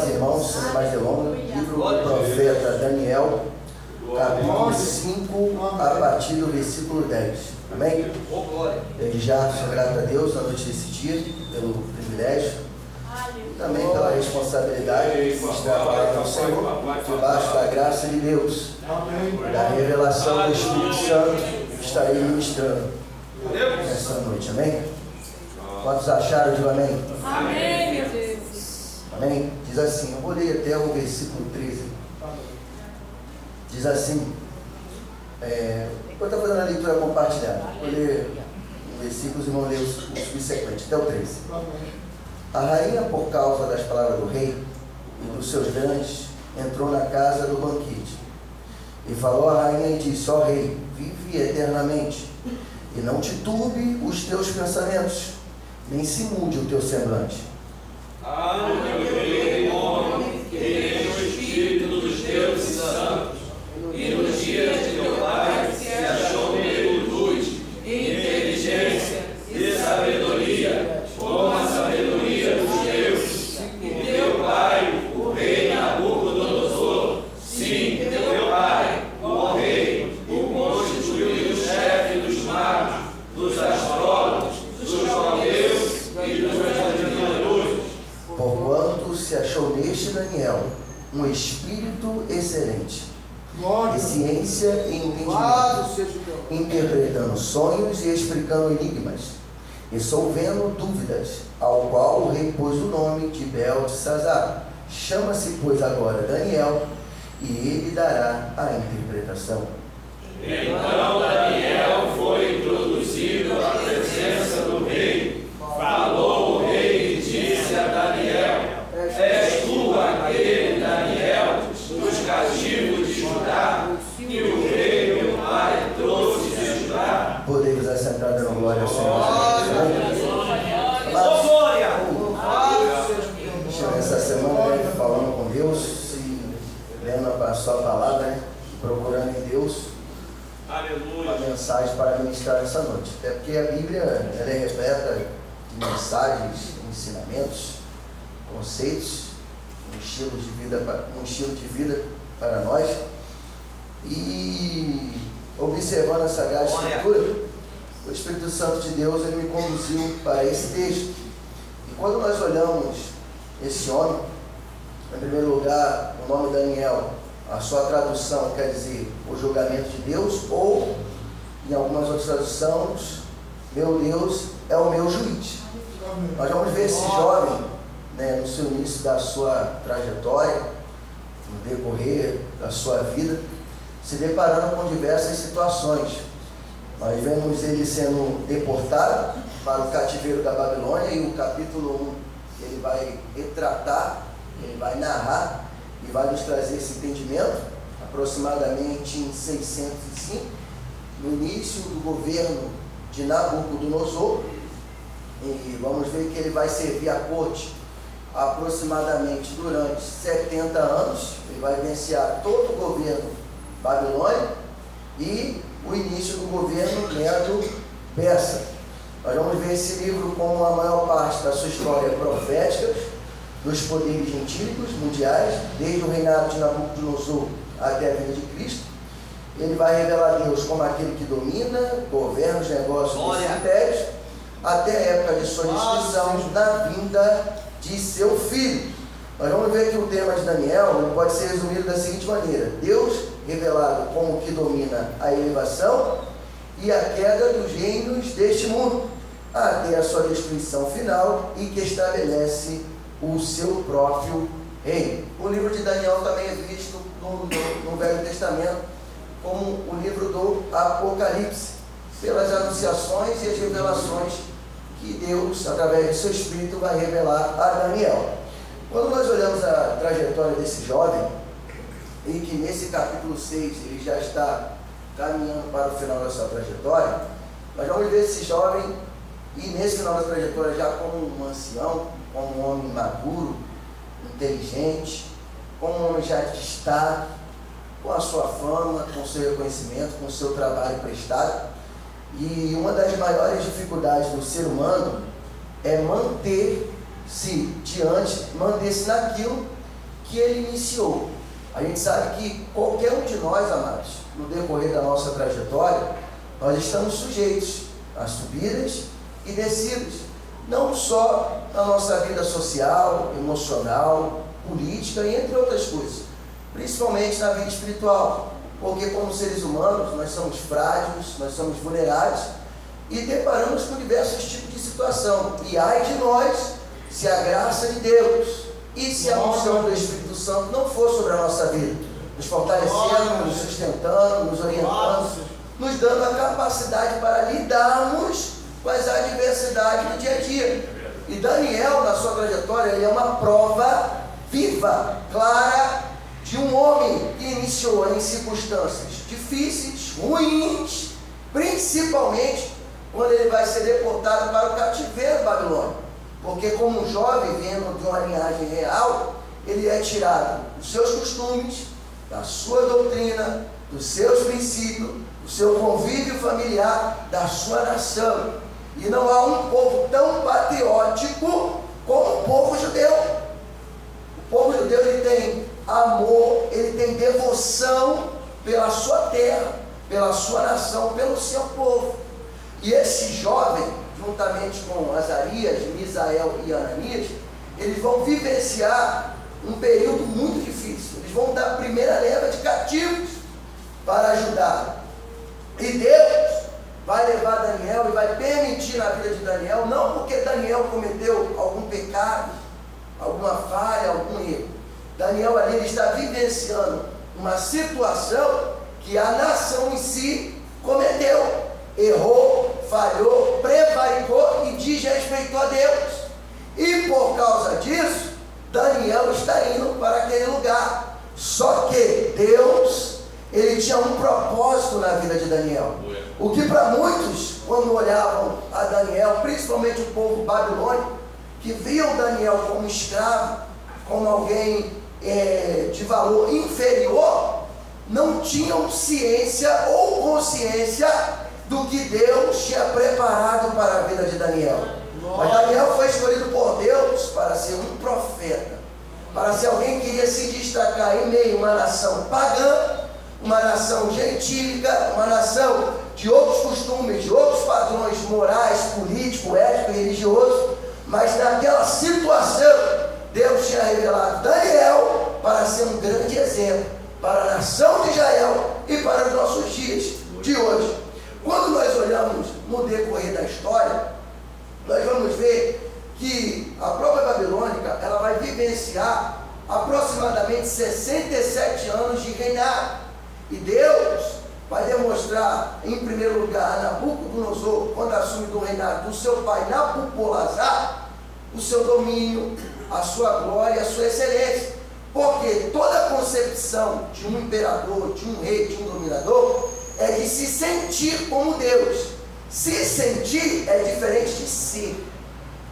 paz, irmãos, sem mais delongas, livro do profeta Daniel, capítulo 5, a partir do versículo 10. Amém? Desde já sou grato a Deus na noite desse dia, pelo privilégio e também pela responsabilidade de ministrar a palavra do Senhor, debaixo da graça de Deus, da revelação do Espírito Santo que estarei ministrando nessa noite. Amém? Quantos acharam de amém? Amém, meu Deus. Amém? Diz assim, eu vou ler até o versículo 13. Diz assim, eu estou fazendo a leitura compartilhada, vou ler versículos e vou ler os subsequentes, até o 13. A rainha, por causa das palavras do rei e dos seus grandes, entrou na casa do banquete. E falou à rainha e disse, ó rei, vive eternamente, e não te turbe os teus pensamentos, nem se mude o teu semblante. Amém, homem, que tem o Espírito dos deuses santos, e nos dias de teu pai se achou nele luz, inteligência e sabedoria, como a sabedoria dos deuses. E teu pai, o rei Nabucodonosor, sim, teu pai, ó rei, o constituiu chefe dos magos, dos astrólogos, dos caldeus e dos adivinhadores. Porquanto se achou neste Daniel um espírito excelente, e ciência e entendimento, interpretando sonhos e explicando enigmas, e solvendo dúvidas, ao qual o rei pôs o nome de Beltesazar. Chama-se, pois, agora Daniel, e ele dará a interpretação. Então Daniel foi introduzido à presença do rei. Falou o rei e disse a Daniel, és tu aquele Daniel dos cativos de Judá, que o rei meu pai trouxe de Judá? Podemos assentar dando glória ao Senhor. Essa semana, falando com Deus e lendo a sua palavra, procurando em Deus uma mensagem para ministrar essa noite. Até porque a Bíblia ela é repleta de mensagens, ensinamentos, conceitos, um estilo de vida para nós. E observando a Sagrada Escritura, o Espírito Santo de Deus ele me conduziu para esse texto. E quando nós olhamos esse homem, em primeiro lugar, o nome Daniel, a sua tradução quer dizer o julgamento de Deus, ou em algumas outras traduções, meu Deus é o meu juiz. Nós vamos ver esse jovem, no seu início da sua trajetória, no decorrer da sua vida, se deparando com diversas situações. Nós vemos ele sendo deportado para o cativeiro da Babilônia, e o capítulo 1 ele vai retratar, ele vai narrar e vai nos trazer esse entendimento, aproximadamente em 605, no início do governo de Nabucodonosor. E vamos ver que ele vai servir a corte aproximadamente durante 70 anos, ele vai vivenciar todo o governo babilônico e o início do governo medo-persa. Nós vamos ver esse livro como a maior parte da sua história profética, dos poderes gentílicos mundiais, desde o reinado de Nabucodonosor até a vinda de Cristo. Ele vai revelar Deus como aquele que domina, governa os negócios dos impérios, até a época de sua destruição, na vinda de seu filho. Nós vamos ver que o tema de Daniel pode ser resumido da seguinte maneira: Deus revelado como que domina a elevação e a queda dos reinos deste mundo, até a sua destruição final, e que estabelece o seu próprio reino. O livro de Daniel também é visto no Velho Testamento como o livro do Apocalipse, pelas anunciações e as revelações que Deus, através de seu Espírito, vai revelar a Daniel. Quando nós olhamos a trajetória desse jovem, e que nesse capítulo 6 ele já está caminhando para o final da sua trajetória, nós vamos ver esse jovem, e nesse final da trajetória já como um ancião, como um homem maduro, inteligente, como um homem já de destaque, com a sua fama, com o seu reconhecimento, com o seu trabalho prestado. E uma das maiores dificuldades do ser humano é manter-se naquilo que ele iniciou. A gente sabe que qualquer um de nós, amados, no decorrer da nossa trajetória, nós estamos sujeitos a subidas e descidas, não só na nossa vida social, emocional, política e entre outras coisas, principalmente na vida espiritual, porque como seres humanos nós somos frágeis, nós somos vulneráveis e deparamos com diversos tipos de situação. E ai de nós se a graça de Deus e se a unção do Espírito Santo não for sobre a nossa vida, nos fortalecendo, nos sustentando, nos orientando, nos dando a capacidade para lidarmos com as adversidades do dia a dia. E Daniel, na sua trajetória, ele é uma prova viva, clara, de um homem que iniciou em circunstâncias difíceis, ruins, principalmente quando ele vai ser deportado para o cativeiro babilônico. Porque como um jovem vindo de uma linhagem real, ele é tirado dos seus costumes, da sua doutrina, dos seus princípios, do seu convívio familiar, da sua nação. E não há um povo tão patriótico como o povo judeu. O povo judeu, ele tem amor, ele tem devoção pela sua terra, pela sua nação, pelo seu povo. E esse jovem, juntamente com Azarias, Misael e Ananias, eles vão vivenciar um período muito difícil. Eles vão dar a primeira leva de cativos para ajudar. E Deus vai levar Daniel e vai permitir na vida de Daniel, não porque Daniel cometeu algum pecado, alguma falha, algum erro. Daniel ali ele está vivenciando uma situação que a nação em si cometeu, errou, falhou, prevaricou e desrespeitou a Deus. E por causa disso, Daniel está indo para aquele lugar. Só que Deus, ele tinha um propósito na vida de Daniel. O que para muitos, quando olhavam a Daniel, principalmente o povo babilônico, que viam Daniel como escravo, como alguém de valor inferior, não tinham ciência ou consciência do que Deus tinha preparado para a vida de Daniel. Mas Daniel foi escolhido por Deus para ser um profeta, para ser alguém que iria se destacar em meio a uma nação pagã, uma nação gentílica, uma nação de outros costumes, de outros padrões morais, políticos, éticos e religiosos. Mas naquela situação, Deus tinha revelado Daniel para ser um grande exemplo para a nação de Israel e para os nossos dias de hoje. Quando nós olhamos no decorrer da história, nós vamos ver que a própria Babilônica, ela vai vivenciar aproximadamente 67 anos de reinado. E Deus vai demonstrar, em primeiro lugar, a Nabucodonosor, quando assume do reinado do seu pai Nabopolassar, o seu domínio, a sua glória, a sua excelência. Porque toda a concepção de um imperador, de um rei, de um dominador, é de se sentir como Deus. Se sentir é diferente de ser.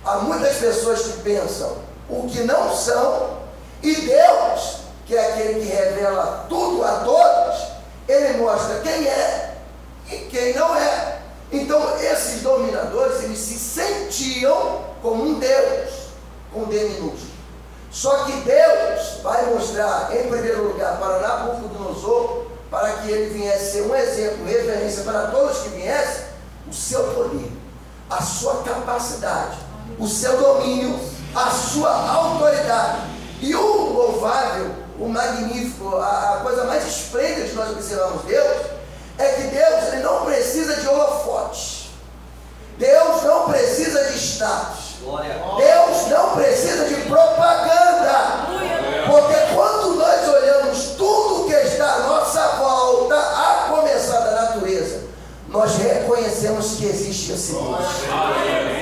Há muitas pessoas que pensam o que não são, e Deus, que é aquele que revela tudo a todos, ele mostra quem é e quem não é. Então esses dominadores, eles se sentiam como um Deus, com D minúsculo. Só que Deus vai mostrar, em primeiro lugar, para Nabucodonosor, para que ele viesse ser um exemplo, referência para todos que viessem, o seu poder, a sua capacidade, o seu domínio, a sua autoridade. E o louvável, o magnífico, a coisa mais esplêndida que nós observamos Deus, é que Deus, ele não precisa de holofotes. Deus não precisa de status. Deus não precisa de propaganda. Porque quando nós olhamos tudo que está à nossa volta, a começar da natureza, nós reconhecemos que existe esse Deus.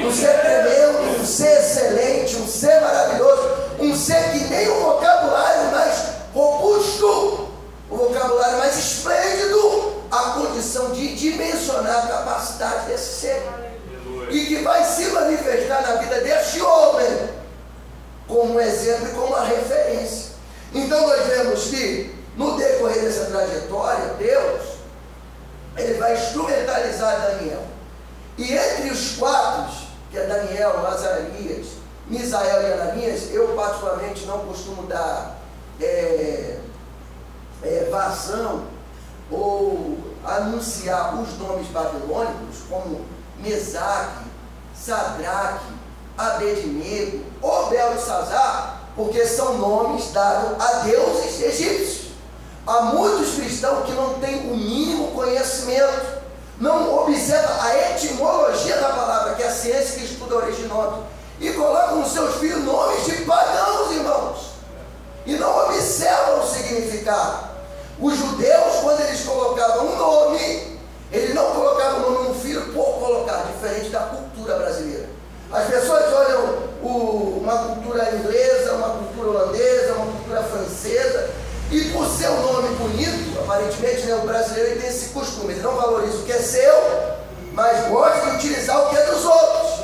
Um ser tremendo, um ser excelente, um ser maravilhoso, um ser que nem o vocabulário mais robusto, o vocabulário mais esplêndido, a condição de dimensionar a capacidade desse ser. E que vai se manifestar na vida deste homem como um exemplo e como uma referência. Então nós vemos que no decorrer dessa trajetória, Deus, ele vai instrumentalizar Daniel. E entre os quatro, que é Daniel, Azarias, Misael e Ananias, eu particularmente não costumo dar vazão ou anunciar os nomes babilônicos, como Mesaque, Sadraque, Abednego ou Beltesazar, porque são nomes dados a deuses egípcios. Há muitos cristãos que não têm o mínimo conhecimento, não observam a etimologia da palavra, que é a ciência que estuda a origem do nome, e colocam nos seus filhos nomes de pagãos, irmãos, e não observam o significado. Os judeus, quando eles colocavam um nome, eles não colocavam o nome no filho por colocar, diferente da cultura brasileira. As pessoas olham uma cultura inglesa, uma cultura holandesa, uma cultura francesa, e por ser um nome bonito, aparentemente, né, o brasileiro ele tem esse costume, ele não valoriza o que é seu, mas gosta de utilizar o que é dos outros.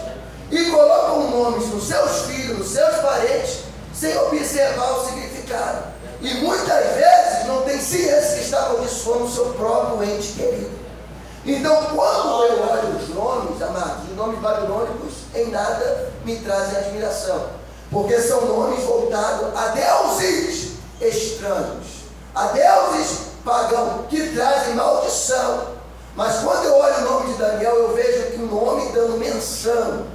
E colocam nomes nos seus filhos, nos seus parentes, sem observar o significado. E muitas vezes não tem ciência que está amaldiçoando o seu próprio ente querido. Então, quando eu olho os nomes, amados, os nomes babilônicos, em nada me trazem admiração, porque são nomes voltados a deuses estranhos, a deuses pagãos, que trazem maldição. Mas quando eu olho o nome de Daniel, eu vejo que o nome dando menção,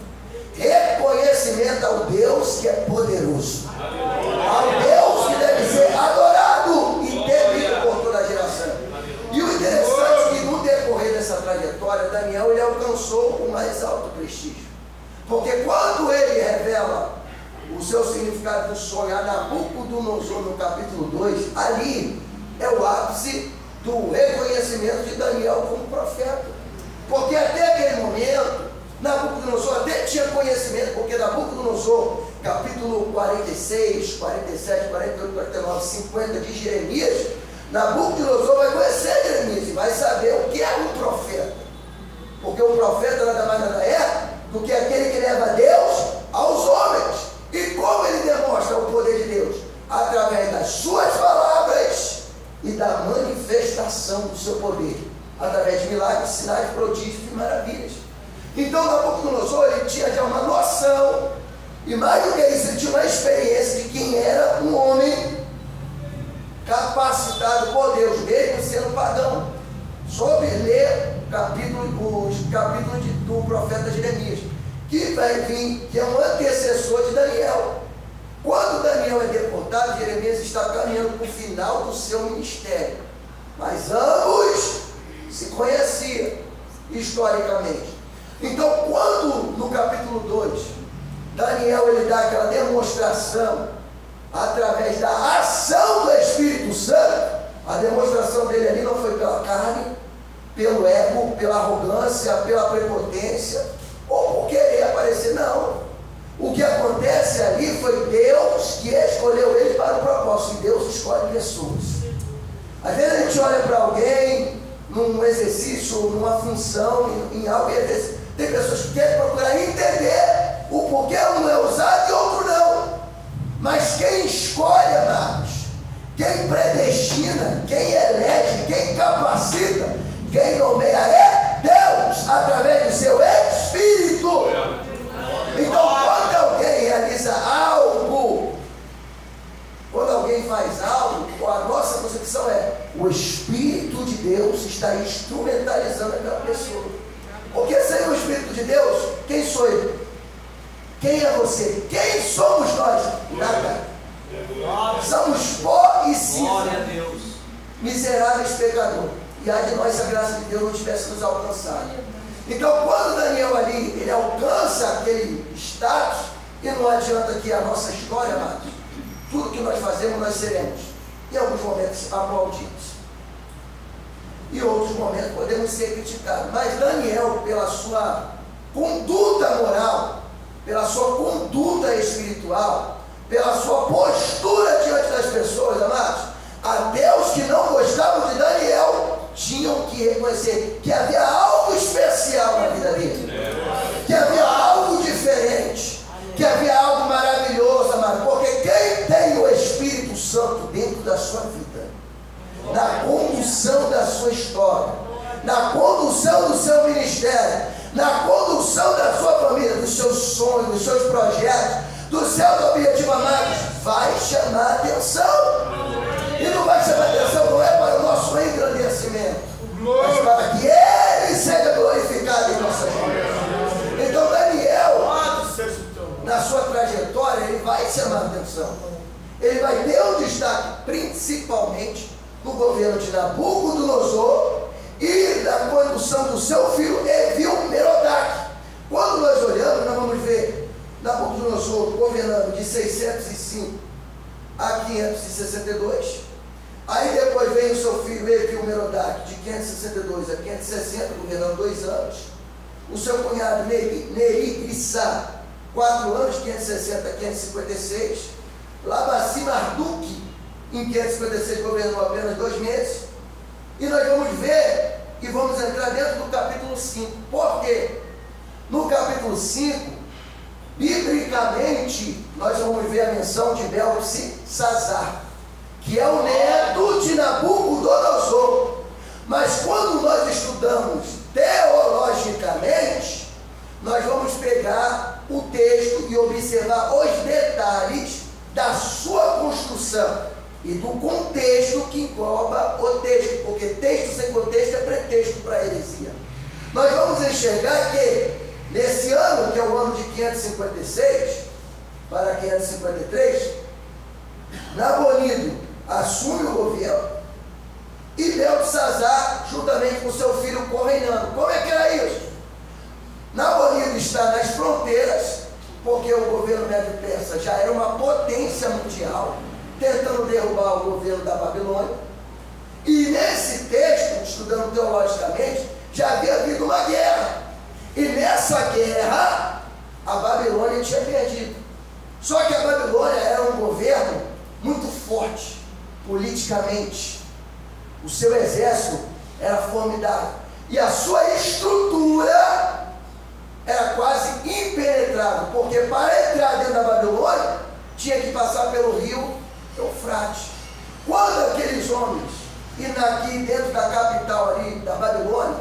reconhecimento ao Deus que é poderoso, ao Deus que deve ser adorado e temido por toda a geração. E o interessante é que no decorrer dessa trajetória, Daniel ele alcançou o mais alto prestígio, porque quando ele revela o seu significado do sonho a Nabucodonosor no capítulo 2, ali é o ápice do reconhecimento de Daniel como profeta, porque até aquele momento Nabucodonosor até tinha conhecimento, porque Nabucodonosor, capítulo 46, 47, 48, 49, 50 de Jeremias, Nabucodonosor vai conhecer Jeremias e vai saber o que é um profeta, porque o profeta nada mais nada é do que aquele que leva Deus aos homens. E como ele demonstra o poder de Deus? Através das suas palavras e da manifestação do seu poder, através de milagres, sinais, prodígios e maravilhas. Então Nabucodonosor ele tinha já uma noção, e mais do que isso, ele tinha uma experiência de quem era um homem capacitado por Deus, mesmo sendo pagão. Soube ler os capítulos do profeta Jeremias, que vai vir, que é um antecessor de Daniel. Quando Daniel é deportado, Jeremias está caminhando para o final do seu ministério, mas ambos se conheciam historicamente. Então, quando no capítulo 2, Daniel ele dá aquela demonstração através da ação do Espírito Santo, a demonstração dele ali não foi pela carne, pelo ego, pela arrogância, pela prepotência, ou por querer aparecer, não. O que acontece ali foi Deus que escolheu ele para o propósito, e Deus escolhe pessoas. Às vezes a gente olha para alguém num exercício, numa função, em algo, e às vezes tem pessoas que querem procurar entender o porquê um é usado e outro não. Mas quem escolhe, amados, quem predestina, quem elege, quem capacita, quem nomeia é Deus, através do seu Espírito. Então, quando alguém realiza algo, quando alguém faz algo, a nossa concepção é: o Espírito de Deus está instrumentalizando aquela pessoa. Porque sem o Espírito de Deus, quem sou eu? Quem é você? Quem somos nós? Nada. Somos pó e cinza, miseráveis pecadores. E ai de nós se a graça de Deus não tivesse nos alcançado. Então, quando Daniel ali, ele alcança aquele status, e não adianta que a nossa história, amados, tudo que nós fazemos, nós seremos, em alguns momentos, aplaudidos. E outros momentos podemos ser criticados. Mas Daniel, pela sua conduta moral, pela sua conduta espiritual, pela sua postura diante das pessoas, amados, até os que não gostavam de Daniel tinham que reconhecer que havia algo especial na vida dele, que havia algo diferente, que havia algo maravilhoso, amado, porque quem tem o Espírito Santo dentro da sua vida, na condução da sua história, na condução do seu ministério, na condução da sua família, dos seus sonhos, dos seus projetos, do seu objetivo, amados, vai chamar atenção. vai ter um destaque principalmente no governo de Nabucodonosor e da condução do seu filho Evil-Merodach. Quando nós olhamos, nós vamos ver Nabucodonosor governando de 605 a 562. Aí depois vem o seu filho Evil-Merodach, de 562 a 560, governando 2 anos. O seu cunhado Neriglissar, 4 anos, 560 a 556. Labassi-Marduk, em 556, governou apenas 2 meses. E nós vamos ver e vamos entrar dentro do capítulo 5. Por quê? No capítulo 5, biblicamente, nós vamos ver a menção de Beltesazar, que é o neto de Nabucodonosor. Mas quando nós estudamos teologicamente, nós vamos pegar o texto e observar os detalhes da sua construção e do contexto que engloba o texto, porque texto sem contexto é pretexto para a heresia. Nós vamos enxergar que nesse ano, que é o ano de 556 para 553, Nabonido assume o governo e Beltesazar, juntamente com seu filho, co-reinando. Como é que era isso? Nabonido está nas fronteiras, porque o governo Médio-Persa já era uma potência mundial, tentando derrubar o governo da Babilônia. E nesse texto, estudando teologicamente, já havia havido uma guerra. E nessa guerra, a Babilônia tinha perdido. Só que a Babilônia era um governo muito forte, politicamente. O seu exército era formidável. E a sua estrutura era quase impenetrável, porque para entrar dentro da Babilônia, tinha que passar pelo rio Eufrates. Quando aqueles homens, e aqui dentro da capital ali da Babilônia,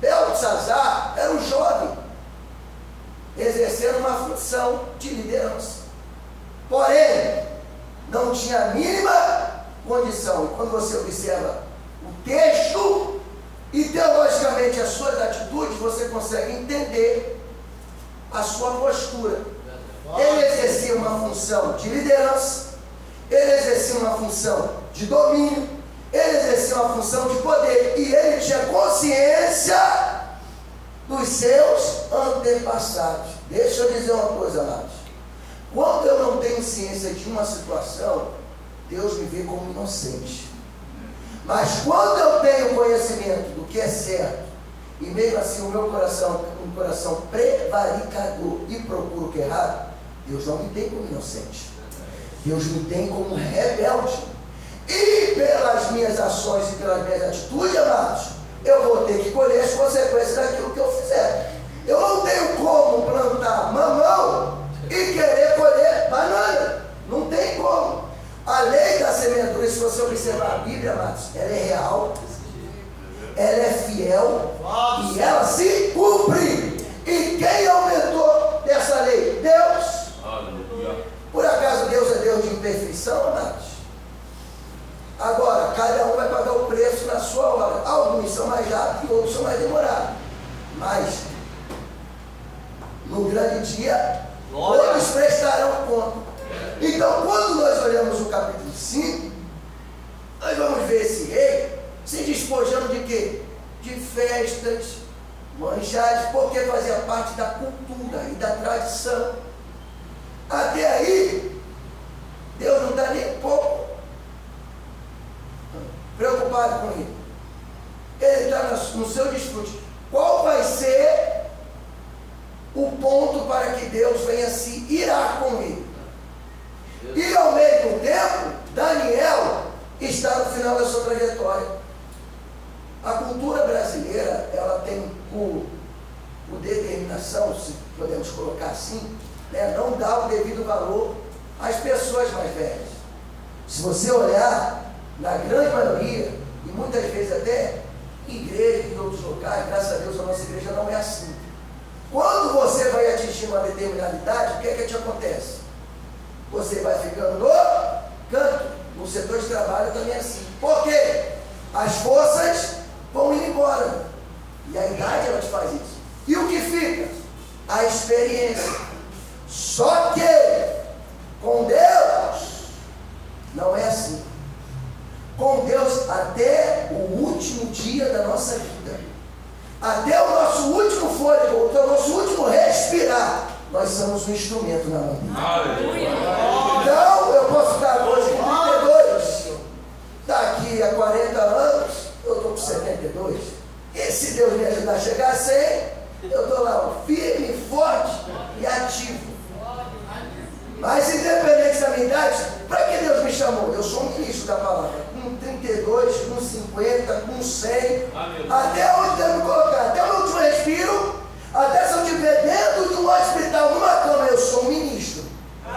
Beltesazar era um jovem, exercendo uma função de liderança. Porém, não tinha a mínima condição. E quando você observa o texto e teologicamente as suas atitudes, você consegue entender a sua postura. Ele exercia uma função de liderança, ele exercia uma função de domínio, ele exercia uma função de poder, e ele tinha consciência dos seus antepassados. Deixa eu dizer uma coisa, amados. Quando eu não tenho ciência de uma situação, Deus me vê como inocente. Mas quando eu tenho conhecimento do que é certo, e mesmo assim o meu coração, um coração prevaricador, e procuro o que é errado, Deus não me tem como inocente. Deus me tem como rebelde. E pelas minhas ações e pelas minhas atitudes, amados, eu vou ter que colher as consequências daquilo que eu fizer. Eu não tenho como plantar mamão e querer colher banana. Não tem como. A lei da semeadura, se você observar a Bíblia, amados, ela é real, ela é fiel e ela se cumpre. E quem aumentou dessa lei? Deus. Por acaso Deus é Deus de imperfeição, amados? Agora, cada um vai pagar o preço na sua hora. Alguns são mais rápidos e outros são mais demorados. Mas, no grande dia, todos prestarão conta. Então, quando nós olhamos o capítulo 5, nós vamos ver esse rei se despojando de quê? De festas, manjares, porque fazia parte da cultura e da tradição. Até aí, Deus não está nem um pouco preocupado com ele. Ele está no seu desfrute. Qual vai ser o ponto para que Deus venha se irar com ele? E ao mesmo tempo, Daniel está no final da sua trajetória. A cultura brasileira, ela tem por determinação, se podemos colocar assim, né, não dá o devido valor às pessoas mais velhas. Se você olhar, na grande maioria, e muitas vezes até em igrejas e em outros locais, graças a Deus a nossa igreja não é assim. Quando você vai atingir uma determinada idade, o que é que te acontece? Você vai ficando no canto. No setor de trabalho também é assim. Por quê? As forças vão indo embora. E a idade ela te faz isso. E o que fica? A experiência. Só que com Deus Não é assim. Com Deus até o último dia da nossa vida, até o nosso último fôlego, até o nosso último respirar, nós somos um instrumento na mão dele. Então eu posso estar hoje com 32, daqui a 40 anos eu estou com 72, e se Deus me ajudar a chegar a 100, eu estou lá, firme, forte e ativo. Mas independente da minha idade, para que Deus me chamou? Eu sou um ministro da palavra, com 32, com 50, com 100, até onde Deus me colocar, até o meu último respiro, até se eu estiver dentro de um hospital, numa cama, eu sou um ministro.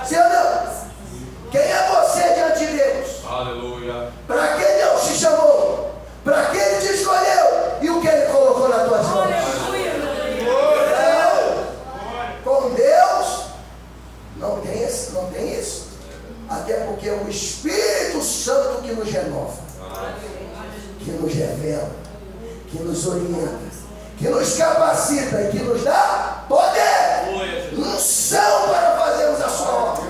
Sim ou não? Quem é você diante de Deus? Aleluia. Para que Deus te chamou? Para que Ele te escolheu? E o que Ele colocou nas tuas mãos? Com Deus não tem isso. Até porque é o Espírito Santo que nos renova, que nos revela, que nos orienta, que nos capacita e que nos dá poder, unção para fazermos a sua obra.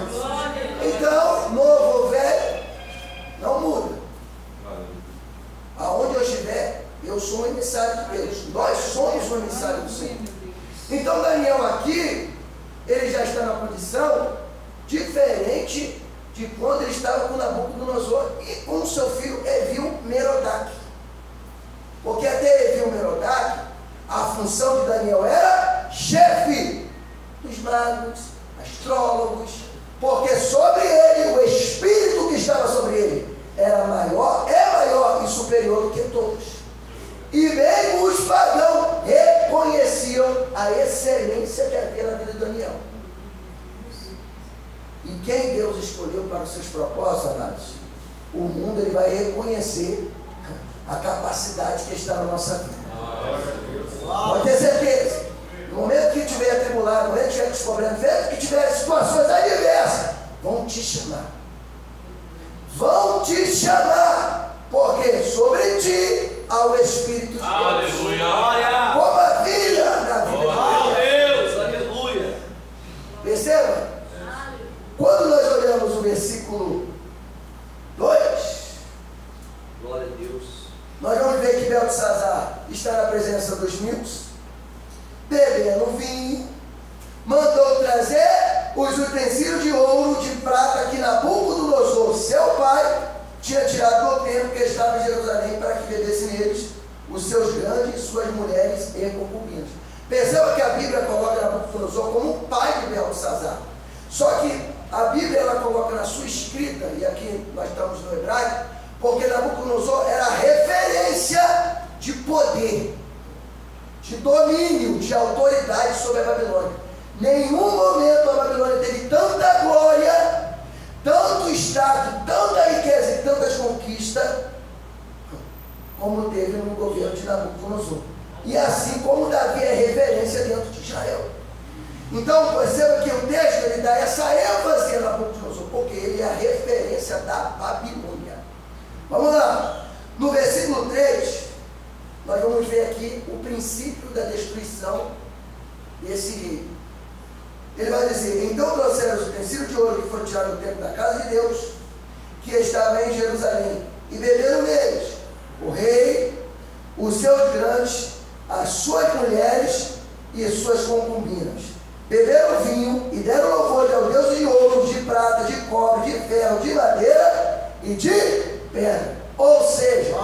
Então, novo ou velho, não muda. Aonde eu estiver, eu sou um emissário de Deus. Nós somos um emissário do Senhor. Então, Daniel aqui, ele já está na condição diferente de quando ele estava com Nabucodonosor e com o seu filho Evil-Merodach. Porque até Evil-Merodach, a função de Daniel era chefe dos magos, astrólogos, porque sobre ele, o espírito que estava sobre ele era maior, é maior e superior do que todos. E mesmo os pagãos reconheciam a excelência que havia na vida de Daniel. E quem Deus escolheu para os seus propósitos, amados, o mundo ele vai reconhecer a capacidade que está na nossa vida. Pode ter certeza. No momento que tiver atribulado, no momento que tiver descobrindo, no momento que tiver situações adversas, vão te chamar. Vão te chamar. Porque sobre ti há o Espírito de Deus. Aleluia. Como havia na vida de Deus. Aleluia. Perceba? Quando nós olhamos o versículo 2, glória a Deus, nós vamos ver que Beltesazar está na presença dos míos, bebendo vinho, mandou trazer os utensílios de ouro, de prata, que Nabucodonosor, seu pai, tinha tirado do templo que estava em Jerusalém, para que bebesse neles os seus grandes, suas mulheres e concubinas. Perceba que a Bíblia coloca Nabucodonosor como o pai de Beltesazar. Só que a Bíblia ela coloca na sua escrita, e aqui nós estamos no hebraico, porque Nabucodonosor era referência de poder, de domínio, de autoridade sobre a Babilônia. Nenhum momento a Babilônia teve tanta glória, tanto estado, tanta riqueza e tantas conquistas, como teve no governo de Nabucodonosor. E assim como Davi é referência dentro de Israel. Então, perceba que o texto ele dá essa ênfase a Nabucodonosor, porque ele é a referência da Babilônia. Vamos lá. No versículo 3, nós vamos ver aqui o princípio da destruição desse rei. Ele vai dizer: então trouxeram os utensílios de ouro que foram tirados do templo da casa de Deus, que estava em Jerusalém, e beberam neles o rei, os seus grandes, as suas mulheres e suas concubinas. Beberam vinho e deram louvor aos deuses de ouro, de prata, de cobre, de ferro, de madeira e de pedra. Ou seja,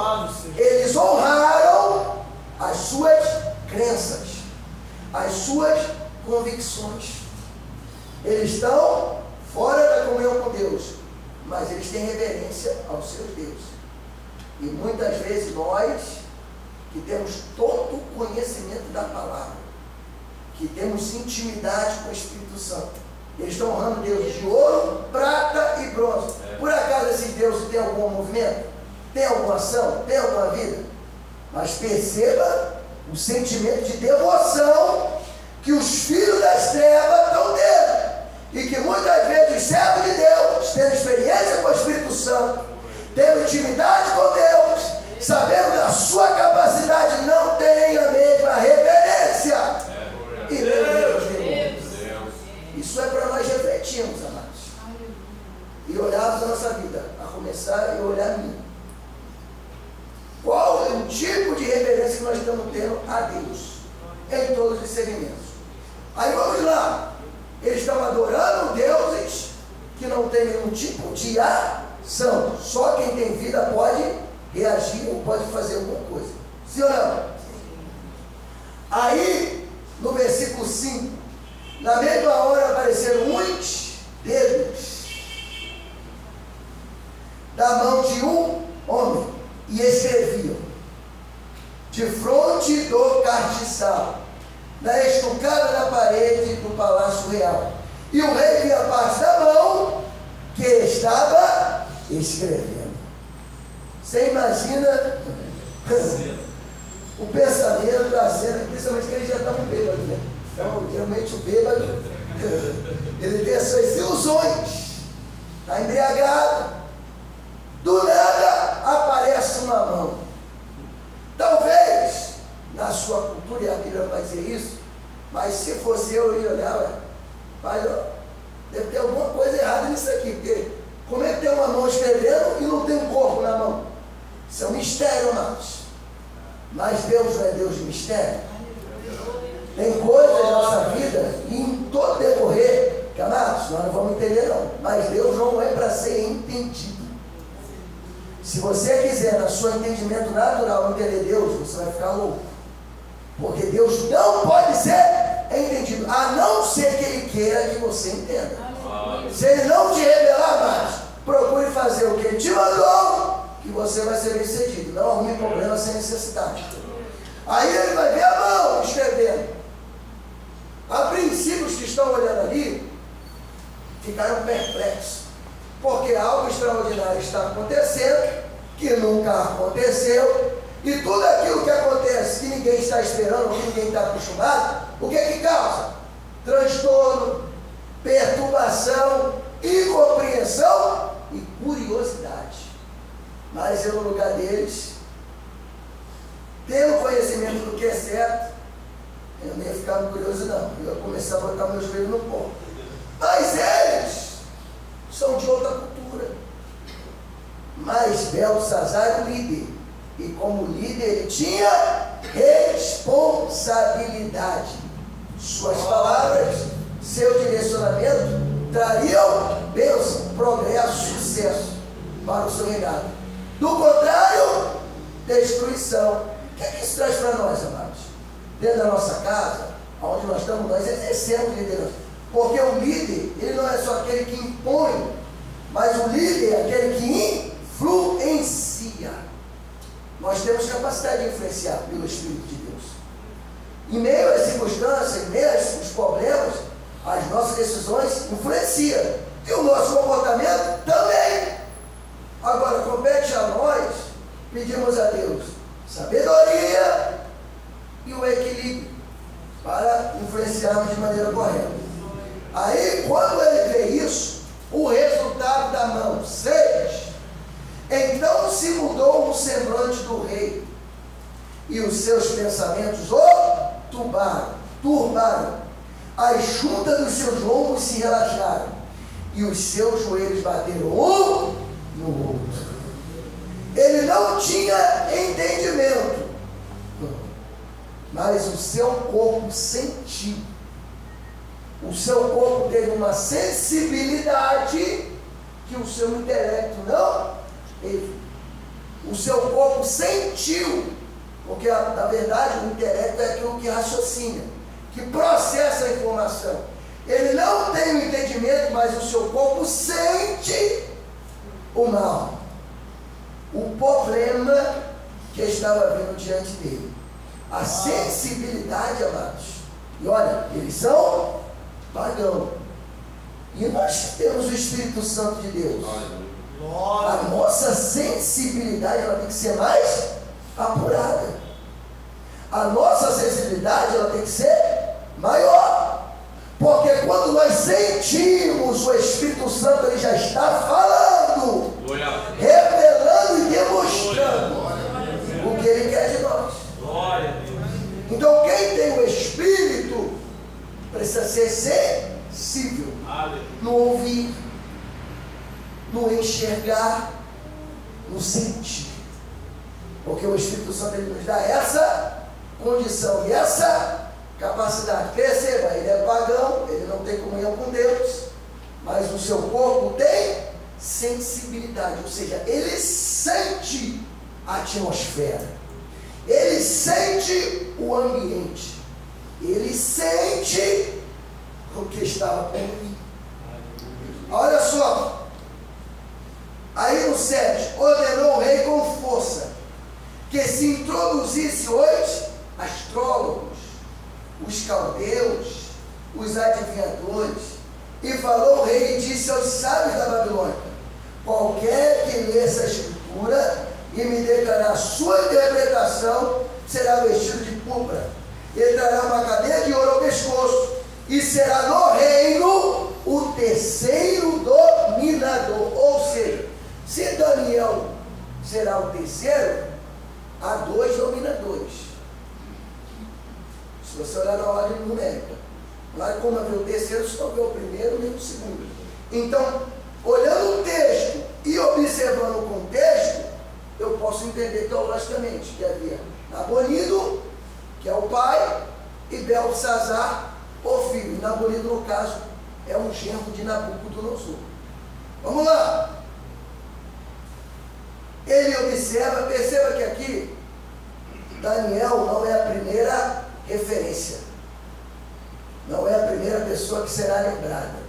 eles honraram as suas crenças, as suas convicções. Eles estão fora da comunhão com Deus, mas eles têm reverência aos seus deuses. E muitas vezes nós, que temos todo o conhecimento da palavra, que temos intimidade com o Espírito Santo, eles estão honrando deuses de ouro, prata e bronze. Por acaso esses deuses têm algum movimento? Tem alguma ação? Tem alguma vida? Mas perceba o sentimento de devoção que os filhos das trevas estão tendo. E que muitas vezes os servos de Deus, tendo experiência com o Espírito Santo, tendo intimidade com Deus, sabendo da sua capacidade, não tem a mesma reverência. E Deus. Isso é para nós refletirmos, amados. E olharmos a nossa vida. começar a olhar a mim. Qual é o tipo de reverência que nós estamos tendo a Deus? Em todos os segmentos. Aí vamos lá. Eles estão adorando deuses que não tem nenhum tipo de ação. Só quem tem vida pode reagir ou pode fazer alguma coisa. Sim ou não? Aí, no versículo 5, na mesma hora apareceram muitos dedos da mão de um homem e escreviam de fronte do castiçal, na estucada da parede do palácio real. E o rei via a parte da mão que estava escrevendo. Você imagina o pensamento da cena, principalmente que eles já estavam bêbados, né? Então, geralmente o bêbado, ele tem as suas ilusões, está embriagado, do nada aparece uma mão. Talvez, na sua cultura, e a Bíblia vai dizer isso, mas se fosse eu ia olhar, mas deve ter alguma coisa errada nisso aqui, porque como é que tem uma mão escrevendo e não tem um corpo na mão? Isso é um mistério, amados. Mas Deus não é Deus de mistério. Tem coisas na nossa vida e em todo decorrer, que, amados, nós não vamos entender não, mas Deus não é para ser entendido. Se você quiser, no seu entendimento natural, entender Deus, você vai ficar louco. Porque Deus não pode ser entendido, a não ser que Ele queira que você entenda. Se Ele não te revelar mais, procure fazer o que Ele te mandou, que você vai ser bem sucedido. Não arrume problema sem necessidade. Aí ele vai ver a mão escrevendo. A princípio, os que estão olhando ali ficaram perplexos, porque algo extraordinário está acontecendo, que nunca aconteceu, e tudo aquilo que acontece, que ninguém está esperando, que ninguém está acostumado, o que é que causa? Transtorno, perturbação, incompreensão e curiosidade. Mas eu, no lugar deles, tendo conhecimento do que é certo, eu não ia ficar curioso não, eu ia começar a botar meus joelhos no pó. Mas eles são de outra cultura. Mas Belsazar era o líder, e como líder ele tinha responsabilidade. Suas palavras, seu direcionamento trariam bênção, progresso, sucesso para o seu reinado. Do contrário, destruição. O que é que isso traz para nós, amados? Dentro da nossa casa, onde nós estamos, nós exercemos liderança. Porque o líder, ele não é só aquele que impõe, mas o líder é aquele que influencia. Nós temos capacidade de influenciar pelo Espírito de Deus. Em meio às circunstâncias, em meio aos problemas, as nossas decisões influenciam. E o nosso comportamento também. Agora, compete a nós, pedimos a Deus sabedoria e o equilíbrio para influenciarmos de maneira correta. Aí, quando ele vê isso, o resultado da mão 6, então se mudou o semblante do rei, e os seus pensamentos o turbaram, as juntas dos seus lombos se relaxaram, e os seus joelhos bateram um no outro. Ele não tinha entendimento, mas o seu corpo sentiu. O seu corpo teve uma sensibilidade que o seu intelecto não teve. O seu corpo sentiu, porque na verdade o intelecto é aquilo que raciocina, que processa a informação. Ele não tem o entendimento, mas o seu corpo sente o mal, o problema que estava vindo diante dele. A sensibilidade, amados. E olha, eles são pagãos. E nós temos o Espírito Santo de Deus. A nossa sensibilidade ela tem que ser mais apurada. A nossa sensibilidade ela tem que ser maior. Porque quando nós sentimos, o Espírito Santo ele já está falando, revelando e demonstrando o que ele quer de nós. Então quem tem o Espírito precisa ser sensível no ouvir, no enxergar no sentir. Porque o Espírito Santo ele nos dá essa condição e essa capacidade. Perceba, ele é pagão, ele não tem comunhão com Deus, mas o seu corpo tem sensibilidade, ou seja, ele sente a atmosfera, ele sente o ambiente, ele sente o que estava por vir. Olha só, aí no 7, ordenou o rei com força que se introduzisse os astrólogos, os caldeus, os adivinhadores, e falou o rei e disse aos sábios da Babilônia: qualquer que lê essa escritura e me declarar a sua interpretação será vestido de púrpura, ele trará uma cadeia de ouro ao pescoço, e será no reino o terceiro dominador. Ou seja, se Daniel será o terceiro, há 2 dominadores. Se você olhar na ordem numérica, lá como havia o terceiro, só vê o primeiro nem o segundo. Então, olhando o texto e observando o contexto, eu posso entender teologicamente que havia Nabonido, que é o pai, e Beltesazar, o filho. Nabonido, no caso, é um genro de Nabucodonosor. Vamos lá. Ele observa, perceba que aqui Daniel não é a primeira referência, não é a primeira pessoa que será lembrada,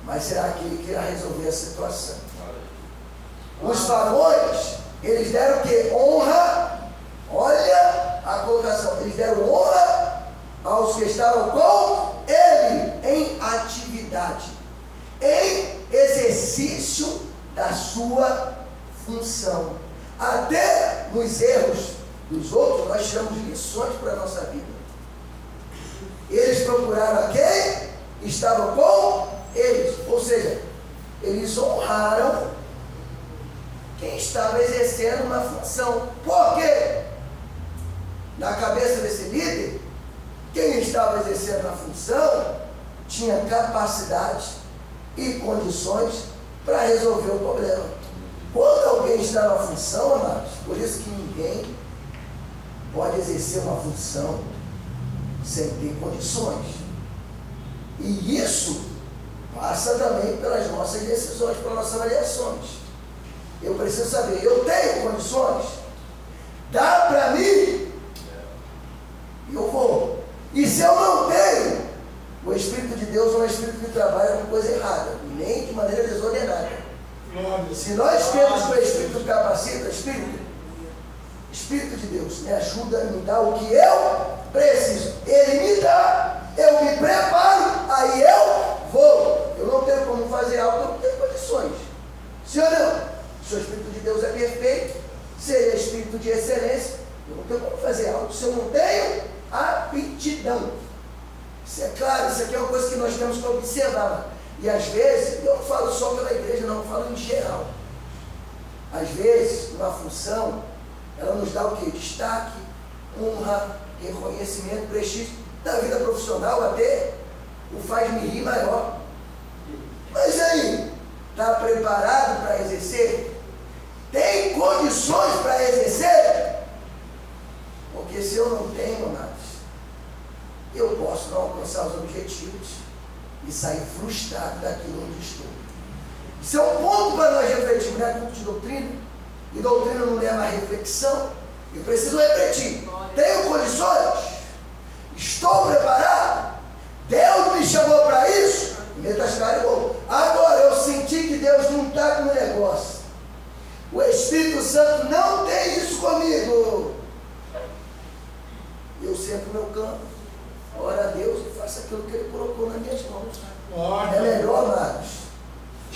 mas será aquele que irá resolver a situação. Os faraós, eles deram o que? Honra. Olha a colocação, eles deram honra aos que estavam com ele em atividade, em exercício da sua função. Até nos erros dos outros nós tiramos lições para a nossa vida. Eles procuraram a quem estava com eles, ou seja, eles honraram quem estava exercendo uma função. Por quê? Na cabeça desse líder, quem estava exercendo a função tinha capacidade e condições para resolver o problema. Quando alguém está na função, amados, por isso que ninguém pode exercer uma função sem ter condições. E isso passa também pelas nossas decisões, pelas nossas avaliações. Eu preciso saber, eu tenho condições? Dá para mim? Eu vou. E se eu não tenho, o Espírito de Deus não é um Espírito que trabalha com coisa errada, nem de maneira desordenada. Se nós temos que o Espírito capacita, Espírito de Deus me ajuda, me dá o que eu preciso. Ele me dá, eu me preparo, aí eu vou. Eu não tenho como fazer algo, eu não tenho condições. Sim ou não? Se o Espírito de Deus é perfeito, se ele é Espírito de excelência, eu não tenho como fazer algo se eu não tenho aptidão. Isso é claro, isso aqui é uma coisa que nós temos que observar. E às vezes, eu não falo só pela igreja, não, eu falo em geral. Às vezes, uma função, ela nos dá o quê? Destaque, honra, reconhecimento, prestígio. Na vida profissional até o faz-me rir maior. Mas aí, está preparado para exercer? Tem condições para exercer? Porque se eu não tenho, amados, eu posso não alcançar os objetivos e sair frustrado daquilo onde estou. Isso é um ponto para nós refletirmos, não é culto de doutrina, e doutrina não leva à reflexão. Eu preciso refletir. Tenho condições? Estou preparado? Deus me chamou para isso? Meta as caras e vou. Agora eu senti que Deus não está com o negócio. O Espírito Santo não tem isso comigo. Eu sento no meu canto, oro a Deus e faço aquilo que Ele colocou nas minhas mãos. É melhor, amados,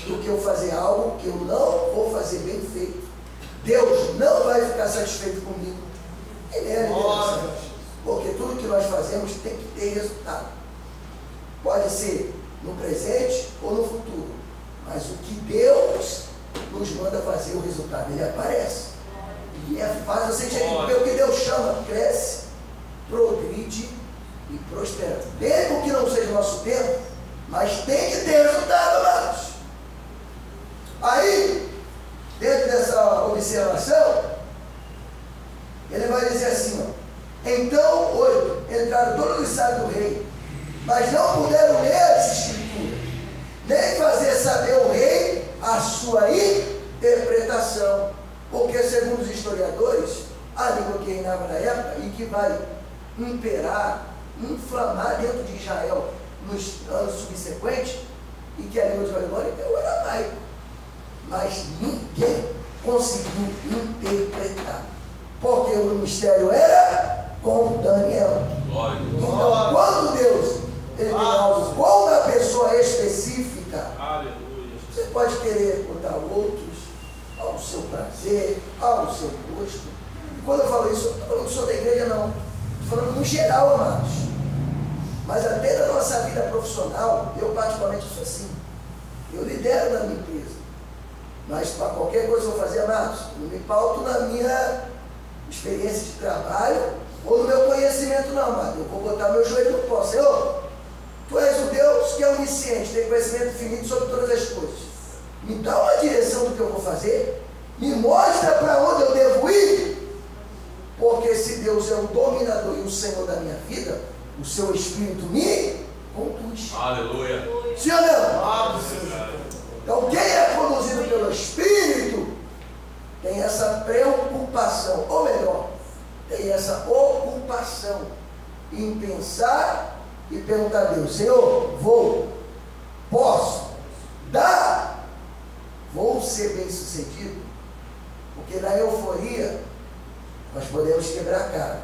do que eu fazer algo que eu não vou fazer bem feito. Deus não vai ficar satisfeito comigo. Ele é libertação. Porque tudo que nós fazemos tem que ter resultado. Pode ser no presente ou no futuro. Mas o que Deus nos manda fazer, o resultado, ele aparece. E faz você entender o que Deus chama, cresce, progride e prospera. Mesmo que não seja o nosso tempo, mas tem que ter resultado, amados. Aí, dentro dessa observação, ele vai dizer assim, ó, então, 8, entraram todos os sábios do rei, mas não puderam ler as escrituras, nem fazer saber ao rei a sua interpretação, porque, segundo os historiadores, a língua que reinava na época e que vai imperar, inflamar dentro de Israel nos anos subsequentes, e que a língua de Babilônia é o aramaico, mas ninguém conseguiu interpretar, porque o mistério era com Daniel. Então, quando Deus ele tem algo com uma pessoa específica, você pode querer contar outros ao seu prazer, ao seu gosto. E quando eu falo isso, eu não estou falando que sou da igreja, não. Estou falando no geral, amados. Mas até na nossa vida profissional, eu particularmente sou assim. Eu lidero na minha empresa. Mas para qualquer coisa que eu vou fazer, amados, eu não me pauto na minha experiência de trabalho ou no meu conhecimento, não, amado. Eu vou botar meu joelho no pó. Senhor, Tu és o Deus que é onisciente, tem conhecimento infinito sobre todas as coisas. Me dá uma direção do que eu vou fazer, me mostra para onde eu devo ir, porque se Deus é o dominador e o Senhor da minha vida, o seu Espírito me conduz. Aleluia. Sim ou não? Então quem é conduzido pelo Espírito tem essa preocupação, ou melhor, tem essa ocupação em pensar e perguntar a Deus, Senhor, posso, dá, vou ser bem sucedido, porque na euforia nós podemos quebrar a cara,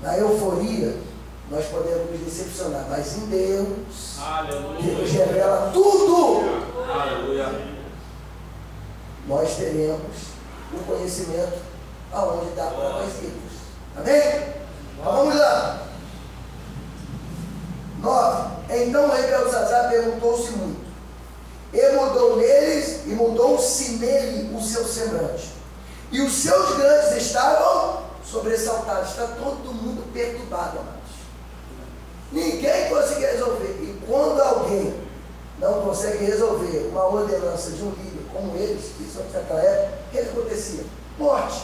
na euforia nós podemos nos decepcionar, mas em Deus, aleluia, que nos revela tudo, aleluia, nós teremos o conhecimento aonde dá para nós irmos. Amém? Então vamos lá. 9. Então o rei Beltesazar perguntou-se muito, e mudou-se nele o seu semblante, e os seus grandes estavam sobressaltados. Está todo mundo perturbado, amados. Ninguém conseguia resolver. E quando alguém não consegue resolver uma ordenança de um líder como eles, principalmente naquela época, o que acontecia? Morte.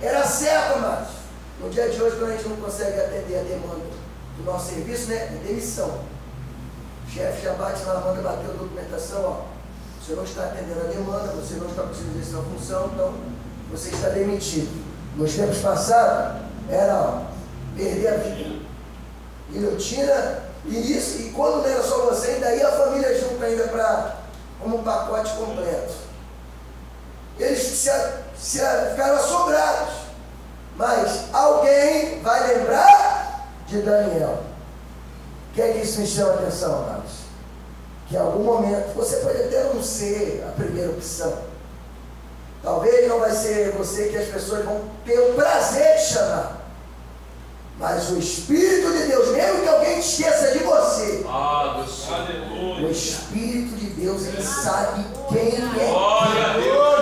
Era certo, amados. No dia de hoje, quando a gente não consegue atender a demanda do nosso serviço, né? É demissão. O chefe já bate lá, manda bater a documentação, ó. Você não está atendendo a demanda, você não está conseguindo exercer a função, então você está demitido. Nos tempos passados, era, ó, perder a vida. Guilhotina, e quando não era só você, ainda ia a família junto ainda como um pacote completo. Eles ficaram assombrados. Mas alguém vai lembrar de Daniel. O que é que isso me chama a atenção, amados? Que em algum momento, você pode até não ser a primeira opção. Talvez não vai ser você que as pessoas vão ter o prazer de chamar. Mas o Espírito de Deus, mesmo que alguém esqueça de você, o Espírito de Deus, ele sabe quem é. Glória a Deus.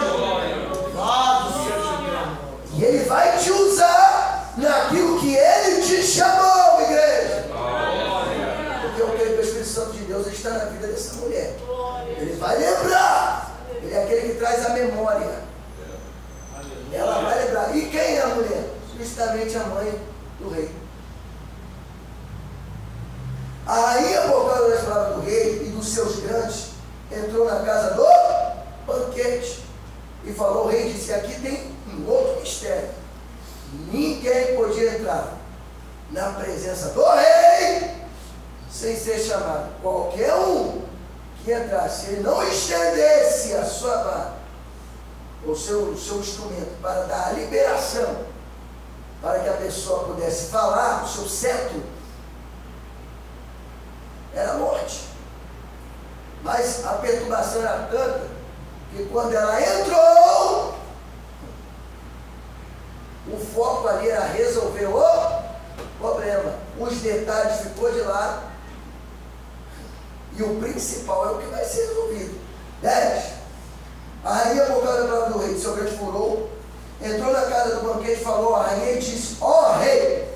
E ele vai te usar naquilo que ele te chamou, igreja. Porque eu creio que o Espírito Santo de Deus está na vida dessa mulher. Ele vai lembrar. Ele é aquele que traz a memória. Ela vai lembrar. E quem é a mulher? Justamente a mãe do rei. A rainha, por causa das palavras do rei e dos seus grandes, entrou na casa do banquete e falou: o rei disse, aqui tem um outro mistério. Ninguém podia entrar na presença do rei sem ser chamado. Qualquer um que entrasse, ele não estendesse a sua vara, o seu instrumento, para dar a liberação, para que a pessoa pudesse falar, o seu cetro, era morte. Mas a perturbação era tanta que quando ela entrou, o foco ali era resolver o problema. Os detalhes ficou de lado e o principal é o que vai ser resolvido. 10. A rainha, por causa da palavra do rei, seu grande furor, entrou na casa do banquete e falou à rainha e disse: ó rei,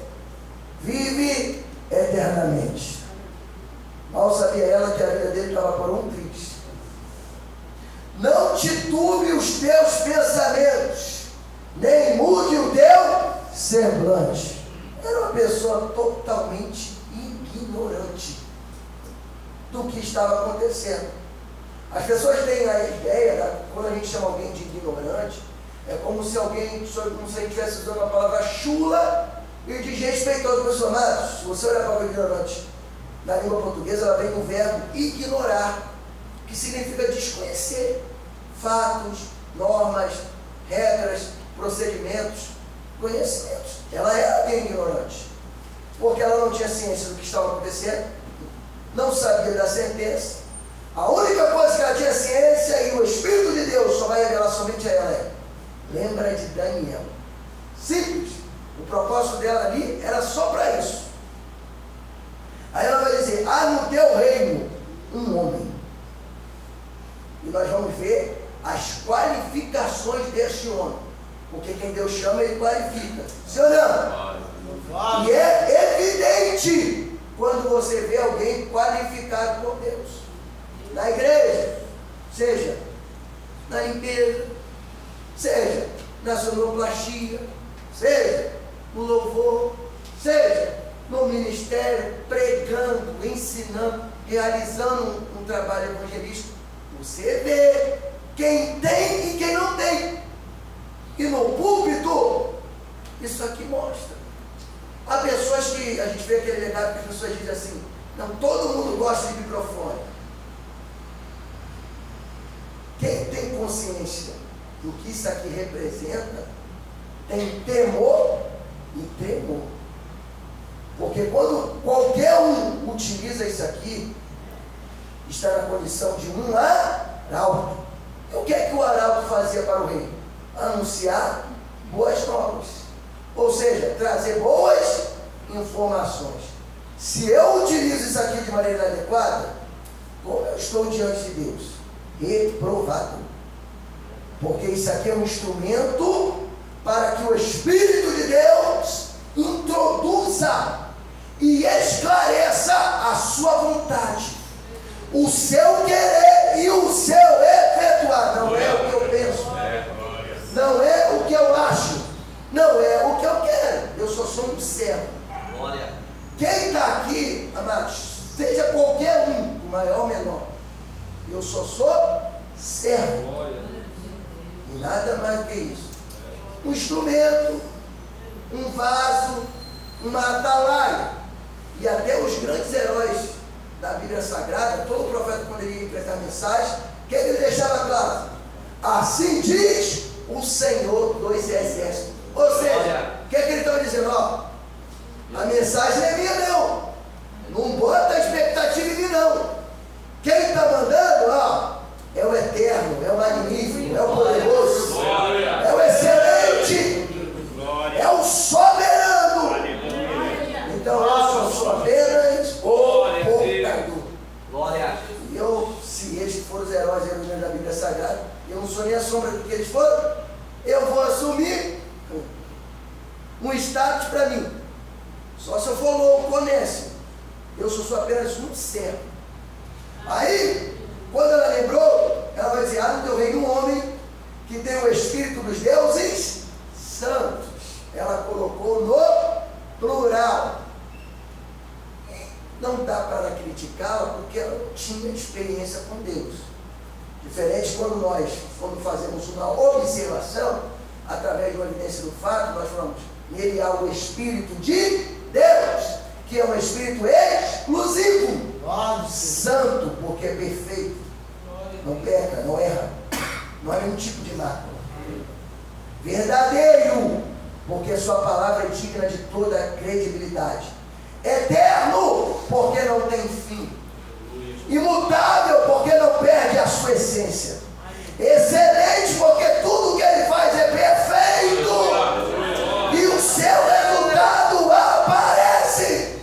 vive eternamente. Mal sabia ela que a vida dele estava por um triz. Não titube os teus teus pensamentos, nem mude o teu semblante. Era uma pessoa totalmente ignorante do que estava acontecendo. As pessoas têm a ideia, quando a gente chama alguém de ignorante, é como se alguém, como se a gente estivesse usando a palavra chula e desrespeitoso. Meus amados, se você olhar para a palavra ignorante na língua portuguesa, ela vem do verbo ignorar, que significa desconhecer fatos, normas, regras, procedimentos, conhecimentos. Ela era alguém ignorante, porque ela não tinha ciência do que estava acontecendo, não sabia da sentença. A única coisa que ela tinha ciência, e o Espírito de Deus só vai revelar somente a ela, é: lembra de Daniel. Simples. O propósito dela ali era só para isso. Aí ela vai dizer: há no teu reino um homem. E nós vamos ver as qualificações deste homem. Porque quem Deus chama, Ele qualifica. Sim ou não? E é evidente quando você vê alguém qualificado por Deus. Na igreja, seja na limpeza, seja na sonoplastia, seja no louvor, seja no ministério, pregando, ensinando, realizando um trabalho evangelístico. Você vê quem tem e quem não tem. E no púlpito, isso aqui mostra. Há pessoas que, a gente vê aquele legado que as pessoas dizem assim: não, todo mundo gosta de microfone. Quem tem consciência do que isso aqui representa, tem temor e tremor. Porque quando qualquer um utiliza isso aqui, está na condição de um arauto. E o que é que o arauto fazia para o rei? Anunciar boas novas. Ou seja, trazer boas informações. Se eu utilizo isso aqui de maneira inadequada, como eu estou diante de Deus? Reprovado. Porque isso aqui é um instrumento para que o Espírito de Deus introduza e esclareça a sua vontade, o seu querer e o seu efetuar. Não é o que eu penso, não é o que eu acho, não é o que eu quero. Eu só sou um servo. Quem está aqui, amados, seja qualquer um, o maior ou menor, eu só sou servo. E nada mais do que isso. Um instrumento, um vaso, uma atalaia. E até os grandes heróis da Bíblia Sagrada, todo profeta, quando ele ia entregar mensagem, que ele deixava claro: assim diz o Senhor dos Exércitos. Ou seja, o que ele estava dizendo? Ó, a mensagem não é minha, não. Não bota a expectativa em mim, não. Quem está mandando, ó, é o eterno, é o magnífico, é o poderoso, é o excelente, é o soberano. Então eu sou apenas o portador. E eu, se estes foram os heróis da Bíblia Sagrada, eu não sou nem a sombra do que eles foram, eu vou assumir um status para mim. Só se eu for louco, honesto. Eu sou apenas um servo. Aí, quando ela lembrou, ela vai dizer: há no teu reino um homem que tem o Espírito dos deuses santos. Ela colocou no plural. Não dá para criticá-la, porque ela não tinha experiência com Deus. Diferente quando nós, fazemos uma observação, através de uma evidência do fato, nós falamos: nele há o Espírito de Deus, que é um Espírito exclusivo, santo, porque é perfeito, não peca, não erra, não há nenhum tipo de mácula. Verdadeiro, porque a sua palavra é digna de toda a credibilidade. Eterno, porque não tem fim. Imutável, porque não perde a sua essência. Excelente, porque tudo que ele faz é perfeito. E o seu resultado aparece.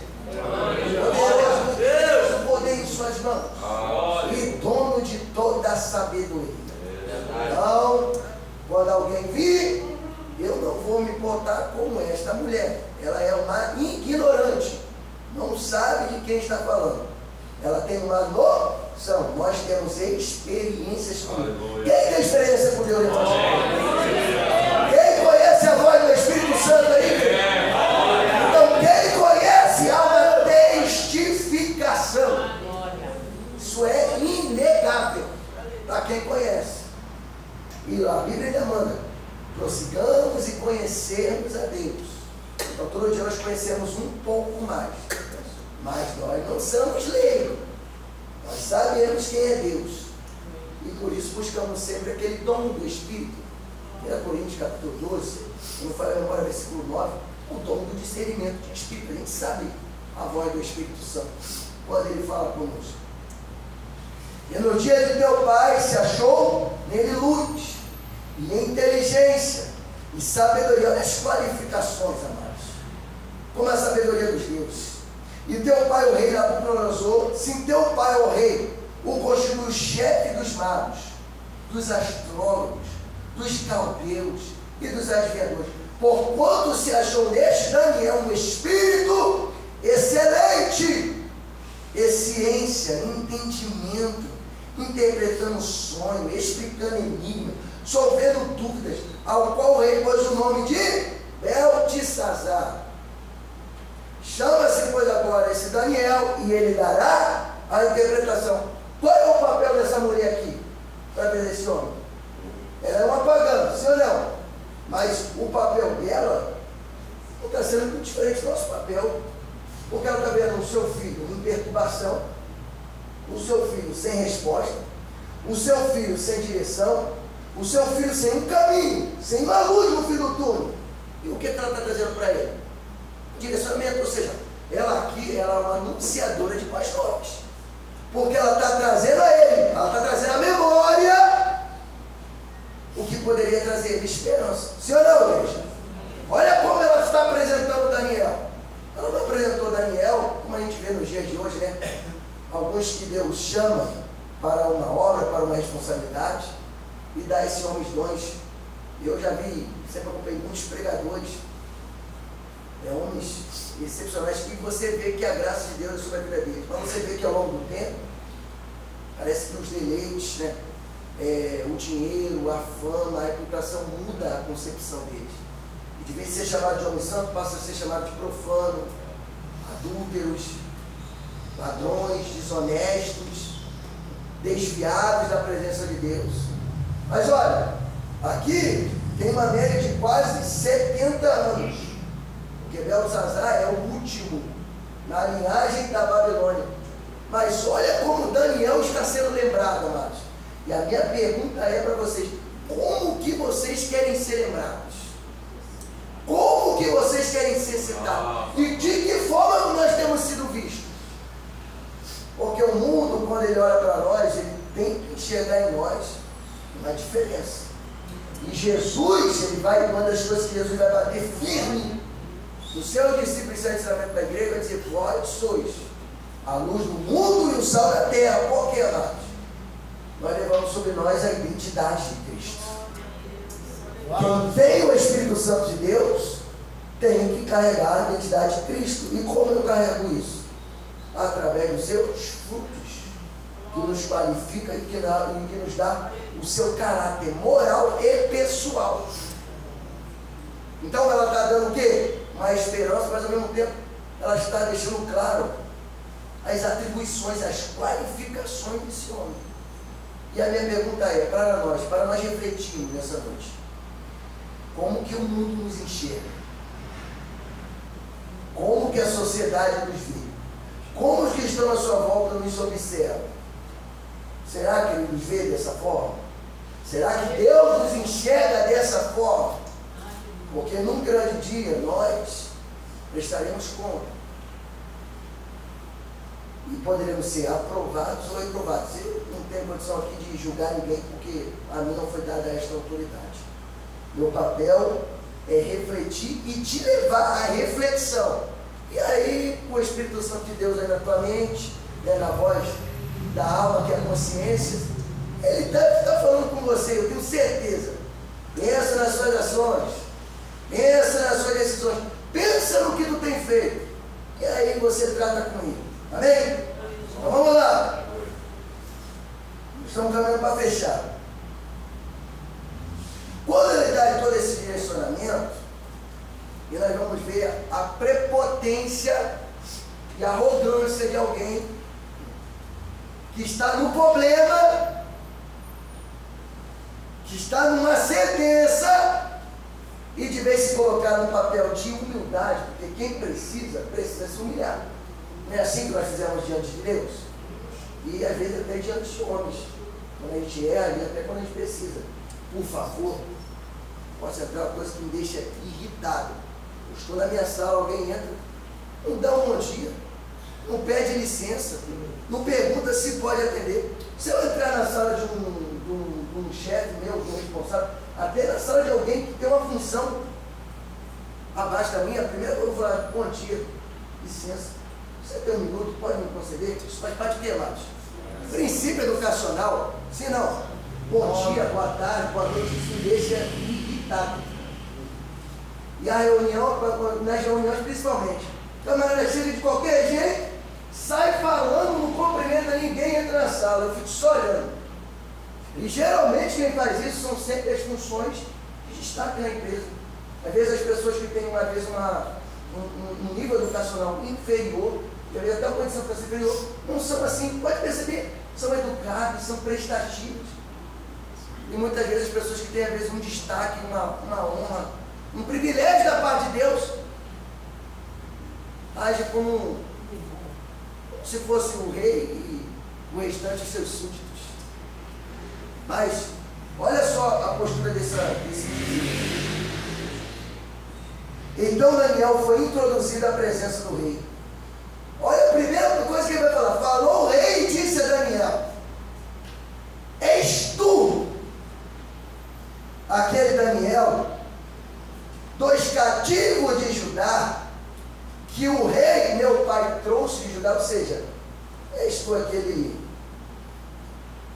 Poderoso Deus, o poder em suas mãos. E dono de toda a sabedoria. Então, quando alguém vir, eu não vou me portar como esta mulher. Ela é uma ignorante. Não sabe de quem está falando. Ela tem uma São. Nós temos experiências com Deus. Quem tem experiência com Deus? Quem conhece a voz do Espírito Santo aí? Então, quem conhece há uma testificação. Isso é inegável para quem conhece. E a Bíblia demanda: prossigamos e conhecermos a Deus. Então, todo dia nós conhecemos um pouco mais. Mas nós não somos leigos. Nós sabemos quem é Deus. E por isso buscamos sempre aquele dom do Espírito. 1 Coríntios capítulo 12, eu não falei agora, versículo 9, o dom do discernimento de Espírito. A gente sabe a voz do Espírito Santo quando ele fala conosco. E no dia de teu pai se achou nele luz, e inteligência, e sabedoria. Olha as qualificações, amados. Como a sabedoria dos deuses. E teu pai, o rei Nabucodonosor, sim, teu pai, o rei, o constituiu chefe dos magos, dos astrólogos, dos caldeus e dos adivinhadores. Porquanto se achou neste Daniel um espírito excelente, e ciência, entendimento, interpretando sonho, explicando enigma, solvendo dúvidas, ao qual o rei pôs o nome de Beltesazar. Chama-se, pois, agora esse Daniel, e ele dará a interpretação. Qual é o papel dessa mulher aqui, para ver esse homem? Ela é uma pagã, sim ou não? Mas o papel dela não está sendo muito diferente do nosso papel. Porque ela está vendo o seu filho em perturbação, o seu filho sem resposta, o seu filho sem direção, o seu filho sem um caminho, sem uma luz no fim do túnel. E o que ela está trazendo para ele? Direcionamento. Ou seja, ela aqui ela é uma anunciadora de pastores, porque ela está trazendo a ele, ela está trazendo a memória o que poderia trazer ele esperança. Sim ou não, igreja? Olha como ela está apresentando Daniel. Ela não apresentou Daniel como a gente vê nos dias de hoje, né? Alguns que Deus chama para uma obra, para uma responsabilidade, e dá a esse homem os dons. Eu já vi, sempre acompanhei muitos pregadores, homens excepcionais, que você vê que a graça de Deus é sobre a vida deles. Mas você vê que ao longo do tempo, parece que os deleites, né? O dinheiro, a fama, a reputação muda a concepção deles. E de vez de ser chamado de homem santo, passa a ser chamado de profano, adúlteros, ladrões, desonestos, desviados da presença de Deus. Mas olha, aqui tem uma média de quase 70 anos, porque Beltesazar é o último na linhagem da Babilônia. Mas olha como Daniel está sendo lembrado, amados. E a minha pergunta é para vocês: como que vocês querem ser lembrados? Como que vocês querem ser citados? E de que forma nós temos sido vistos? Porque o mundo, quando ele olha para nós, ele tem que enxergar em nós uma diferença. E Jesus, ele vai, uma das coisas que Jesus vai bater firme no seu discípulo e ensinamento da igreja, vai dizer: vós sois a luz do mundo e o sal da terra. Por que, amados? Nós levamos sobre nós a identidade de Cristo. Quem tem o Espírito Santo de Deus tem que carregar a identidade de Cristo. E como eu carrego isso? Através dos seus frutos, que nos qualifica e que nos dá o seu caráter moral e pessoal. Então ela está dando o quê? Uma esperança, mas ao mesmo tempo ela está deixando claro as atribuições, as qualificações desse homem. E a minha pergunta é, para nós refletirmos nessa noite: como que o mundo nos enxerga? Como que a sociedade nos vê? Como os que estão à sua volta nos observam? Será que ele nos vê dessa forma? Será que Deus nos enxerga dessa forma? Porque num grande dia nós prestaremos conta. E poderemos ser aprovados ou reprovados. Eu não tenho condição aqui de julgar ninguém, porque a mim não foi dada esta autoridade. Meu papel é refletir e te levar à reflexão. E aí, com o Espírito Santo de Deus aí na tua mente, né, na voz da alma, que é a consciência, ele deve estar falando com você, eu tenho certeza. Pensa nas suas ações, pensa nas suas decisões, pensa no que tu tem feito. E aí você trata com ele. Amém? Então vamos lá. dar todo esse direcionamento, e nós vamos ver a prepotência e a arrogância de alguém que está no problema, que está numa sentença, e de vez se colocar no papel de humildade, porque quem precisa se humilhar. Não é assim que nós fizemos diante de Deus? E às vezes até diante de homens, quando a gente erra e até quando a gente precisa. Por favor, posso entrar uma coisa que me deixa irritado. Eu estou na minha sala, alguém entra, não dá um bom dia, não pede licença, não pergunta se pode atender. Se eu entrar na sala de um chefe meu, de um responsável, até na sala de alguém que tem uma função abaixo da minha, primeiro eu vou falar, bom dia, licença, você tem um minuto, pode me conceder? Isso faz parte de queimados. Princípio educacional, se não, bom dia, boa tarde, boa noite, isso me deixa irritado. E a reunião, nas reuniões principalmente, a camarada chega de qualquer jeito, sai falando, não cumprimenta ninguém, entra na sala, eu fico só olhando. E geralmente quem faz isso são sempre as funções de destaque na empresa. Às vezes as pessoas que têm um nível educacional inferior, e às vezes até uma condição para ser inferior, não são assim, pode perceber, são educados, são prestativos. E muitas vezes as pessoas que têm às vezes um destaque, uma honra, um privilégio da parte de Deus, agem como se fosse o rei e o restante seus súditos. Mas, olha só a postura desse Então Daniel foi introduzido à presença do rei. Olha a primeira coisa que ele vai falar. Falou o rei e disse a Daniel: és tu aquele Daniel dos cativos de Judá, que o rei meu pai trouxe de Judá? Ou seja, és tu aquele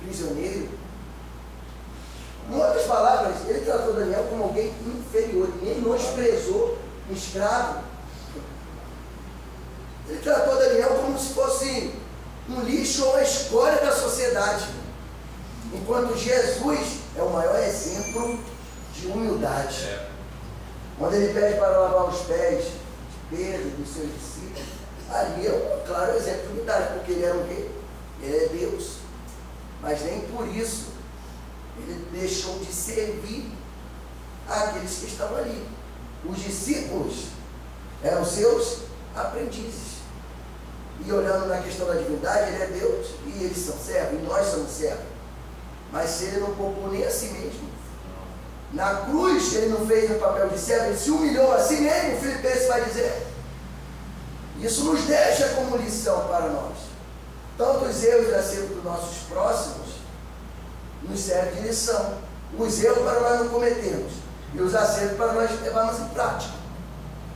prisioneiro? Em outras palavras, ele tratou Daniel como alguém inferior, ele menosprezou um escravo. Ele tratou Daniel como se fosse um lixo ou uma escória da sociedade. Enquanto Jesus é o maior exemplo de humildade. Quando ele pede para lavar os pés de Pedro, dos seus discípulos, ali é um claro exemplo de humildade, porque ele era o quê? Ele é Deus. Mas nem por isso ele deixou de servir àqueles que estavam ali. Os discípulos eram seus aprendizes. E olhando na questão da divindade, ele é Deus e eles são servos, e nós somos servos. Mas se ele não poupou nem a si mesmo, na cruz ele não fez o papel de servo, ele se humilhou a si mesmo. Filipenses vai dizer. Isso nos deixa como lição para nós. Tanto os erros e acertos dos nossos próximos nos serve de lição. Os erros para nós não cometermos e os acertos para nós levarmos em prática.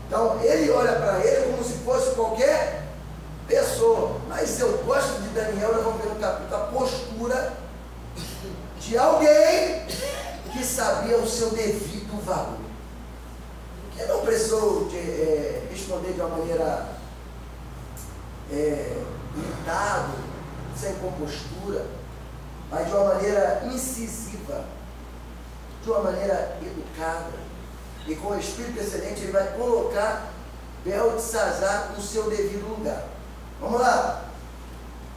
Então ele olha para ele como se fosse qualquer pessoa. Mas eu gosto de Daniel, nós vamos ver no capítulo a postura de alguém que sabia o seu devido valor, que não precisou responder de uma maneira irritado, sem compostura, mas de uma maneira incisiva, de uma maneira educada, e com o espírito excelente ele vai colocar Beltesazar no seu devido lugar. Vamos lá.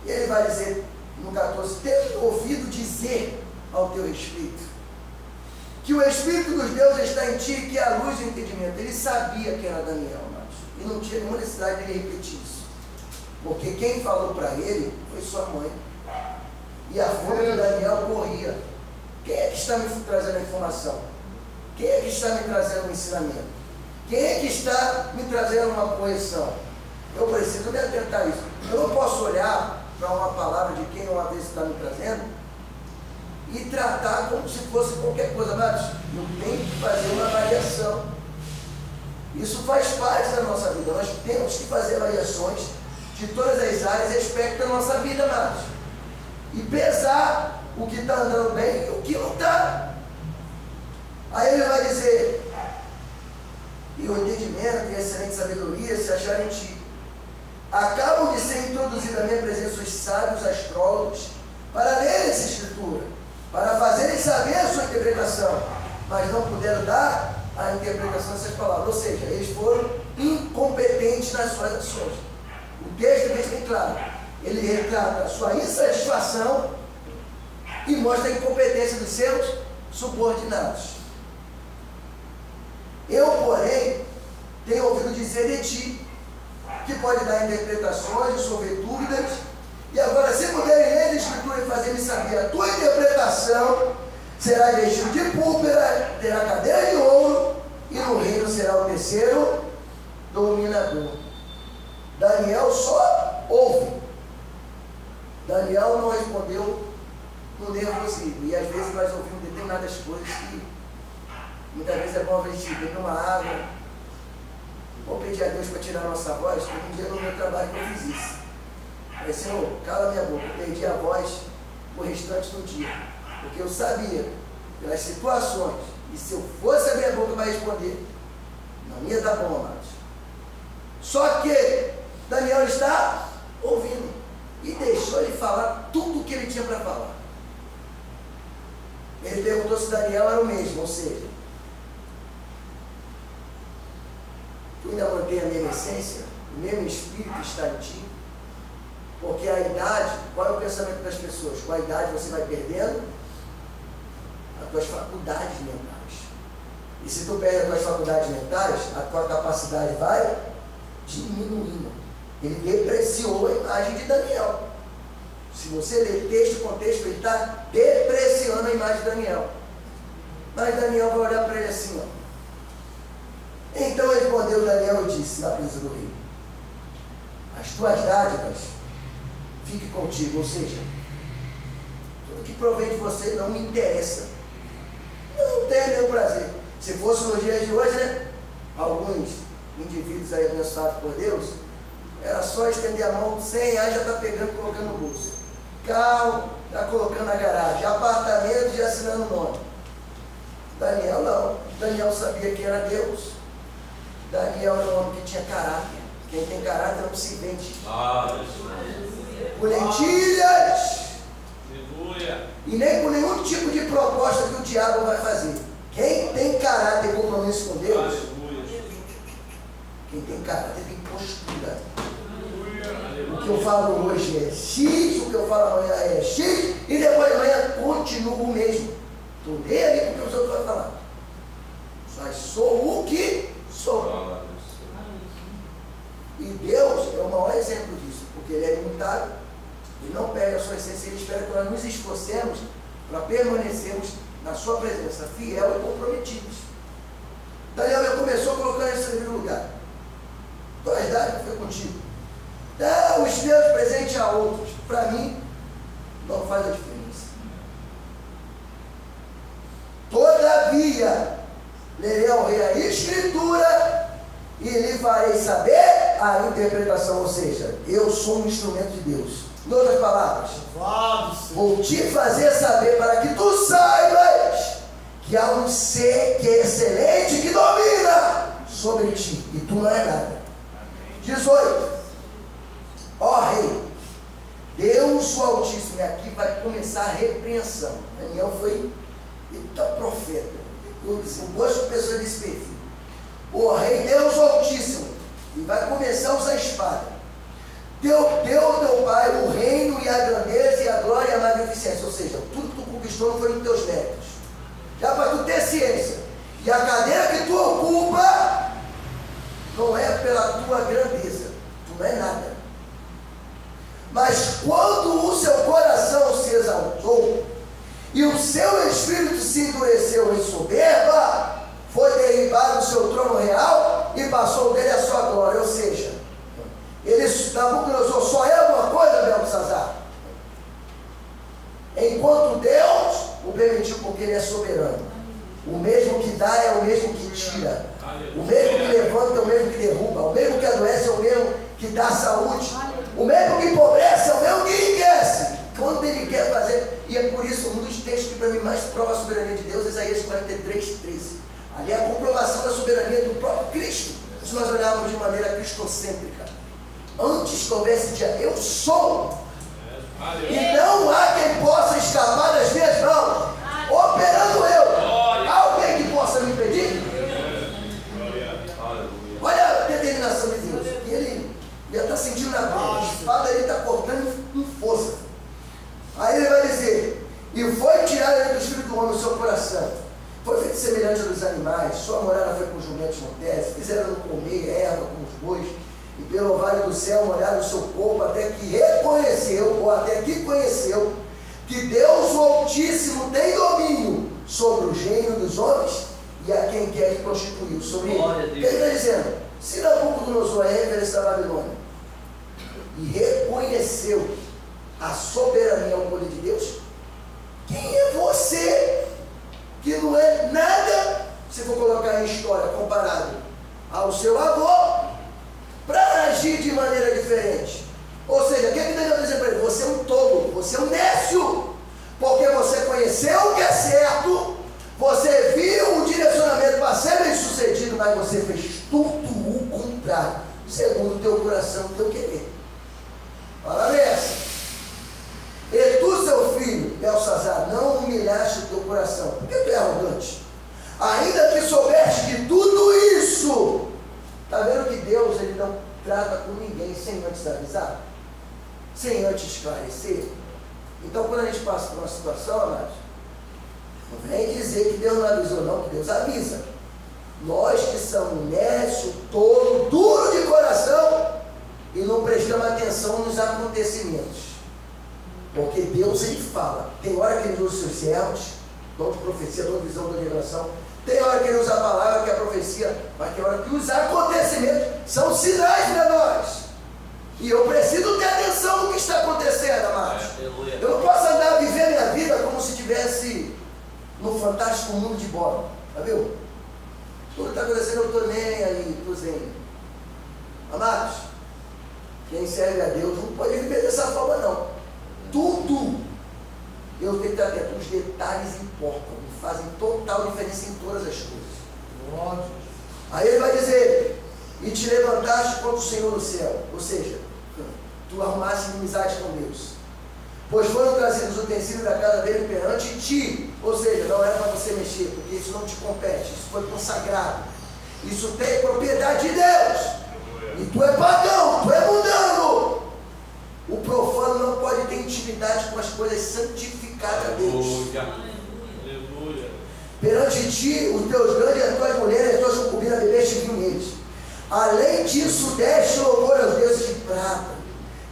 E ele vai dizer no 14: tenho ouvido dizer ao teu espírito que o Espírito dos deuses está em ti e que é a luz do entendimento. Ele sabia que era Daniel, mas e não tinha nenhuma necessidade de ele repetir isso, porque quem falou para ele foi sua mãe. E a fome de Daniel corria. Quem é que está me trazendo a informação? Quem é que está me trazendo um ensinamento? Quem é que está me trazendo uma correção? Eu preciso me atentar a isso. Eu não posso olhar para uma palavra de quem uma vez está me trazendo e tratar como se fosse qualquer coisa. Mas eu tenho que fazer uma avaliação. Isso faz parte da nossa vida. Nós temos que fazer avaliações de todas as áreas e aspectos da nossa vida, amados. E pesar o que está andando bem e o que não está. Aí ele vai dizer: e o entendimento e a excelente sabedoria se acharem em ti. Acabam de ser introduzidos à minha presença os sábios astrólogos para lerem essa escritura, para fazerem saber a sua interpretação. mas não puderam dar a interpretação dessas palavras. Ou seja, eles foram incompetentes nas suas ações. O texto deixa bem claro. Ele retrata a sua insatisfação e mostra a incompetência dos seus subordinados. Eu, porém, tenho ouvido dizer de ti, que pode dar interpretações, resolver dúvidas, e agora, se puderem ler a Escritura e fazer-me saber a tua interpretação, será vestido de púrpura, terá cadeira de ouro, e no reino será o terceiro dominador. Daniel só ouve. Daniel não respondeu no nervosismo. E às vezes nós ouvimos determinadas coisas que muitas vezes é bom a gente beber uma água. Vou pedir a Deus para tirar a nossa voz, porque um dia no meu trabalho eu fiz isso. Falei, Senhor, cala minha boca. Eu perdi a voz o restante do dia. Porque eu sabia, pelas situações, e se eu fosse abrir a boca para responder, não ia dar bom, amados. Só que Daniel está ouvindo e deixou ele falar tudo o que ele tinha para falar. Ele perguntou se Daniel era o mesmo, ou seja, tu ainda mantém a mesma essência, o mesmo espírito está em ti, porque a idade, qual é o pensamento das pessoas? Com a idade você vai perdendo as tuas faculdades mentais. E se tu perde as tuas faculdades mentais, a tua capacidade vai diminuindo. Ele depreciou a imagem de Daniel. Se você ler texto e contexto, ele está depreciando a imagem de Daniel. Mas Daniel vai olhar para ele assim, ó. Então respondeu Daniel e disse na prisão do rei: as tuas dádivas fique contigo, ou seja, tudo que provém de você não me interessa. Eu não tenho nenhum prazer. Se fosse nos dias de hoje, né? Alguns indivíduos aí abençoados por Deus, era só estender a mão, 100 reais já está pegando e colocando no bolso. Carro, está colocando na garagem. Apartamento, já assinando o nome. Daniel não. Daniel sabia que era Deus. Daniel era um homem que tinha caráter. Quem tem caráter não se vende. Por lentilhas. E nem por nenhum tipo de proposta que o diabo vai fazer. Quem tem caráter e compromisso com Deus, quem tem caráter tem postura. O que eu falo hoje é X, o que eu falo amanhã é X, e depois de amanhã continua o mesmo. Estou nem ali com o que os outros vão falar. Mas sou o que sou. E Deus é o maior exemplo disso, porque Ele é imutável, Ele não perde a sua essência, Ele espera que nós nos esforcemos para permanecermos na sua presença, fiel e comprometidos. Daniel começou colocando isso em primeiro lugar. Tua idade foi contigo. Dá os meus presentes a outros. Para mim, não faz a diferença. Todavia, lerei ao rei a Escritura e lhe farei saber a interpretação. Ou seja, eu sou um instrumento de Deus. Em outras palavras, vou te fazer saber para que tu saibas que há um ser que é excelente, que domina sobre ti, e tu não é nada. 18. Ó rei, Deus o Altíssimo, e aqui vai começar a repreensão. Daniel foi profeta. Eu gosto de pessoas desse perfil. Ó rei, Deus o Altíssimo, e vai começar a usar a espada. Deu teu pai o reino e a grandeza e a glória e a magnificência. Ou seja, tudo que tu conquistou não foi nos teus méritos. Já para tu ter ciência. E a cadeira que tu ocupa não é pela tua grandeza. Tu não é nada. Mas quando o seu coração se exaltou e o seu espírito se endureceu em soberba, foi derribado do seu trono real e passou dele a sua glória. Ou seja, Nabucodonosor só é alguma coisa, Beltesazar, enquanto Deus o permitiu, porque Ele é soberano. O mesmo que dá é o mesmo que tira. O mesmo que levanta é o mesmo que derruba. O mesmo que adoece é o mesmo que dá saúde. O mesmo que empobrece é o mesmo que enriquece. Quando Ele quer fazer. E é por isso, um dos textos que para mim mais prova a soberania de Deus é Isaías 43:13. Ali é a comprovação da soberania do próprio Cristo. Se nós olharmos de maneira cristocêntrica. Antes que houvesse dia, eu sou. E não há quem possa escapar das minhas mãos. Operando eu. Alguém que animais, sua morada foi com os jumentos no teste, fizeram comer erva com os bois, e pelo vale do céu molharam o seu corpo até que reconheceu, ou até que conheceu, que Deus o Altíssimo tem domínio sobre o reino dos homens e a quem quer que constituiu sobre ele. O que ele está dizendo? Se Nabucodonosor é referência da Babilônia e reconheceu a soberania e o poder de Deus, quem é você que não é nada, se for colocar em história, comparado ao seu avô, para agir de maneira diferente? Ou seja, o que Deus está dizendo para ele? Você é um tolo, você é um nécio, porque você conheceu o que é certo, você viu o direcionamento para ser bem sucedido, mas você fez tudo o contrário, segundo o teu coração, o teu querer. Palavra é essa. E tu, seu filho, Belsazar, não humilhaste o teu coração, porque tu é arrogante, ainda que soubeste de tudo isso. Está vendo que Deus ele não trata com ninguém sem antes avisar, sem antes esclarecer? Então, quando a gente passa por uma situação, amados, não vem dizer que Deus não avisou, não, que Deus avisa. Nós que somos nécios, tolo, duro de coração e não prestamos atenção nos acontecimentos. Porque Deus ele fala. Tem hora que ele usa os seus servos, dom de profecia, dom de visão, dom de revelação. Tem hora que ele usa a palavra, que é a profecia, mas tem hora que os acontecimentos são sinais para nós. E eu preciso ter atenção no que está acontecendo, amados. Eu não posso andar a viver minha vida como se estivesse no fantástico mundo de bola. Já viu? Tudo está acontecendo, eu estou nem aí, estou zen. Amados, quem serve a Deus não pode viver dessa forma, não. Tudo, Deus tem que estar atento. Os detalhes importam e fazem total diferença em todas as coisas. Aí ele vai dizer: e te levantaste contra o Senhor do céu. Ou seja, tu arrumaste inimizade com Deus, pois foram trazidos os utensílios da casa dele perante ti. Ou seja, não era para você mexer, porque isso não te compete, isso foi consagrado, isso tem propriedade de Deus, e tu é pagão, tu é mundano. O profano não pode ter intimidade com as coisas santificadas a Deus. Aleluia. Perante ti, os teus grandes, as tuas mulheres, as tuas concubinas bebeste vinho neles. Além disso, deste louvor aos deuses de prata,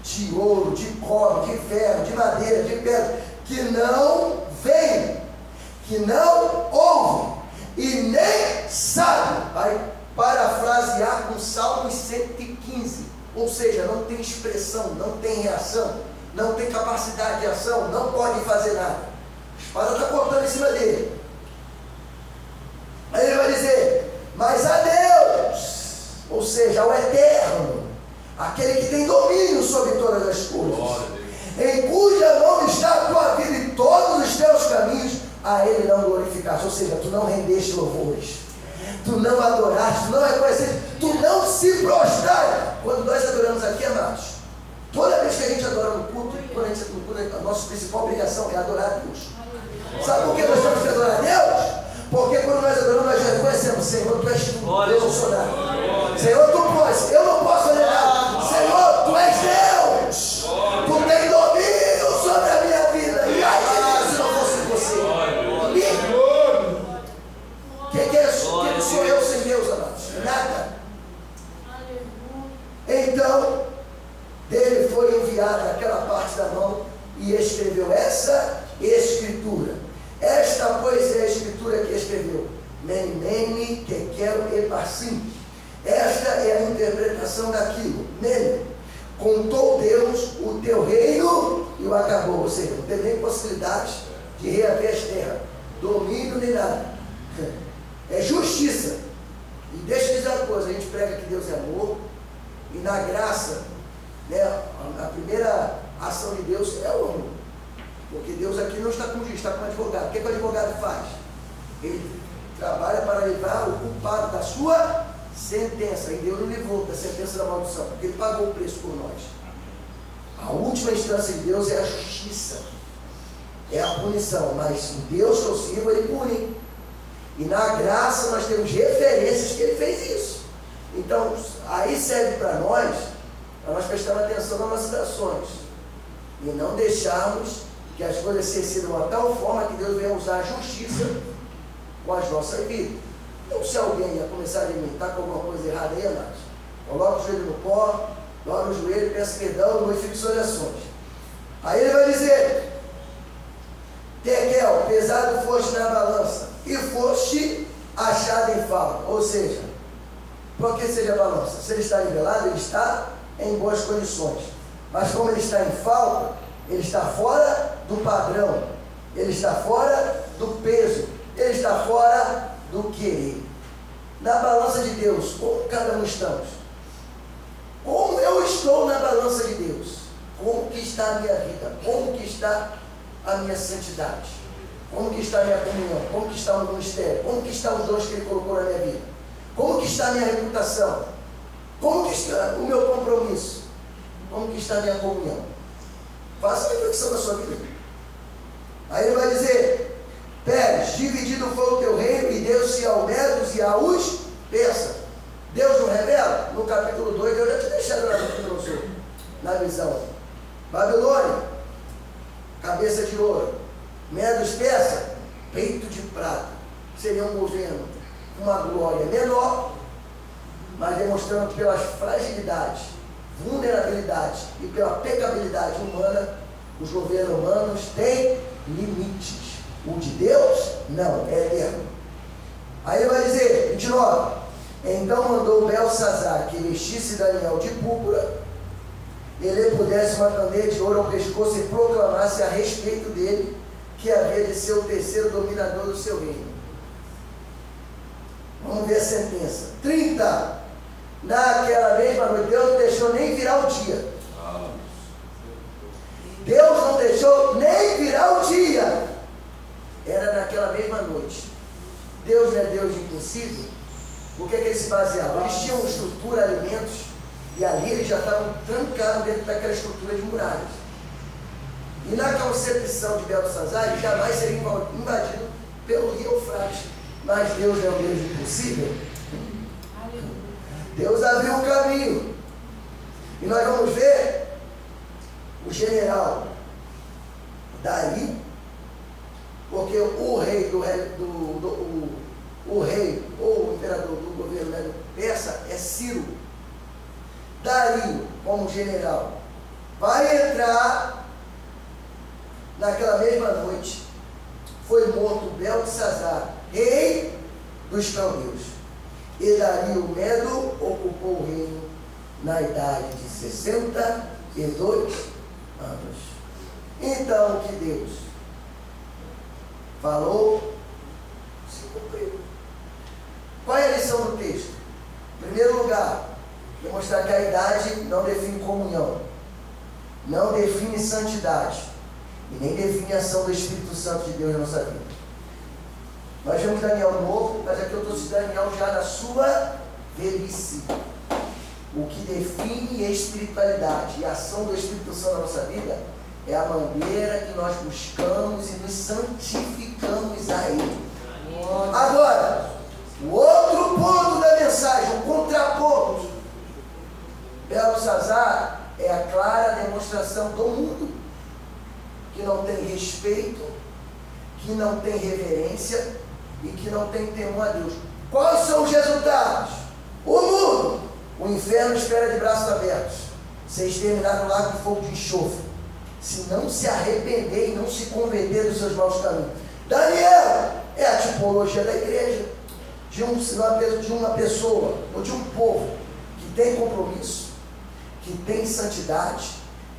de ouro, de cobre, de ferro, de madeira, de pedra, que não veem, que não ouvem e nem sabem. Vai parafrasear com Salmos 115. Ou seja, não tem expressão, não tem reação, não tem capacidade de ação, não pode fazer nada. A espada está cortando em cima dele. Aí ele vai dizer: mas a Deus, ou seja, ao Eterno, aquele que tem domínio sobre todas as coisas, em cuja mão está a tua vida e todos os teus caminhos, a Ele não glorificaste. Ou seja, tu não rendeste louvores, tu não adoraste, tu não reconheceste, tu não se prostraste. Quando nós adoramos aqui, amados, toda vez que a gente adora no culto, quando a gente no culto, a nossa principal obrigação é adorar a Deus. Sabe por que nós temos que adorar a Deus? Porque quando nós adoramos, nós reconhecemos: Senhor, tu és tudo, eu não sou nada. Senhor, tu podes, eu não posso fazer nada. Senhor, tu és Deus, tu tens domínio sobre a minha vida. E aí, se não fosse você, quem sou eu sem Deus, amados? Nada. Então, dele foi enviada aquela parte da mão e escreveu essa escritura. Esta, pois, é a escritura que escreveu: Mene, Mene, Tekel, Eparsim. Esta é a interpretação daquilo. Mene, contou Deus o teu reino e o acabou. Ou seja, não teve nem possibilidade de reaver as terras, domínio nem nada. É justiça. E deixa eu dizer uma coisa: a gente prega que Deus é amor, e na graça, né, a primeira ação de Deus é o amor. Porque Deus aqui não está como juiz, está como advogado. O que o advogado faz? Ele trabalha para livrar o culpado da sua sentença. E Deus não livrou da sentença da maldição, porque Ele pagou o preço por nós. A última instância de Deus é a justiça, é a punição. Mas o Deus que eu sirvo, Ele pune. E na graça nós temos referências que Ele fez isso. Então, aí serve para nós prestarmos atenção nas nossas ações e não deixarmos que as coisas se decidam de tal forma que Deus venha usar a justiça com as nossas vidas. Então, se alguém ia começar a alimentar com alguma coisa errada aí, amados, coloca o joelho no pó, dobra o joelho, peça perdão, modifique suas ações. Aí ele vai dizer: Tekel, pesado foste na balança, e foste achado em falta. Ou seja, por que seja balança? Se ele está nivelado, ele está em boas condições. Mas como ele está em falta, ele está fora do padrão, ele está fora do peso, ele está fora do querer. Na balança de Deus, como cada um estamos? Como eu estou na balança de Deus? Como que está a minha vida? Como que está a minha santidade? Como que está a minha comunhão? Como que está o meu ministério? Como que estão os dons que Ele colocou na minha vida? Como que está a minha reputação? Como que está o meu compromisso? Como que está a minha comunhão? Faça a reflexão da sua vida. Aí ele vai dizer: Pérez, dividido foi o teu reino, e deu-se aos medos e aos persas. Deus não revela? No capítulo 2, Deus já te deixaram na visão. Babilônia, cabeça de ouro. Medos, persas, peito de prata. Seria um governo, uma glória menor, mas demonstrando que pelas fragilidades, vulnerabilidade e pela pecabilidade humana, os governos humanos têm limites. O de Deus, não, é eterno. Aí ele vai dizer, 29, então mandou Belsazar que vestisse Daniel de púrpura, e ele pudesse uma candeia de ouro ao pescoço e proclamasse a respeito dele que havia de ser o terceiro dominador do seu reino. Vamos ver a sentença. 30. Naquela mesma noite, Deus não deixou nem virar o dia. Deus não deixou nem virar o dia. Era naquela mesma noite. Deus não é Deus de impossível. O que é que eles se baseavam? Eles tinham estrutura, alimentos, e ali eles já estavam trancados dentro daquela estrutura de muralhas. E na concepção de Belsazar, ele jamais seria invadido pelo rio Eufrates. Mas Deus é o Deus de impossível. Deus abriu um caminho. E nós vamos ver o general Dari, porque o rei o rei ou o imperador do governo persa é Ciro. Dario, como general, vai entrar naquela mesma noite. Foi morto Belsazar, rei dos caldeus. E Dario Medo ocupou o reino na idade de 62 anos. Então, o que Deus falou se cumpriu. Qual é a lição do texto? Em primeiro lugar, demonstrar que a idade não define comunhão, não define santidade e nem define a ação do Espírito Santo de Deus na nossa vida. Nós vemos Daniel novo, mas aqui eu trouxe Daniel já na sua velhice. O que define a espiritualidade e a ação do Espírito Santo na nossa vida é a maneira que nós buscamos e nos santificamos a Ele. Agora, o outro ponto da mensagem, o contraponto. Belsazar é a clara demonstração do mundo que não tem respeito, que não tem reverência e que não tem temor a Deus. Quais são os resultados? O mundo, o inferno espera de braços abertos, ser exterminado no lago de fogo de enxofre, se não se arrepender e não se converter dos seus maus caminhos. Daniel é a tipologia da igreja, de uma pessoa ou de um povo que tem compromisso, que tem santidade,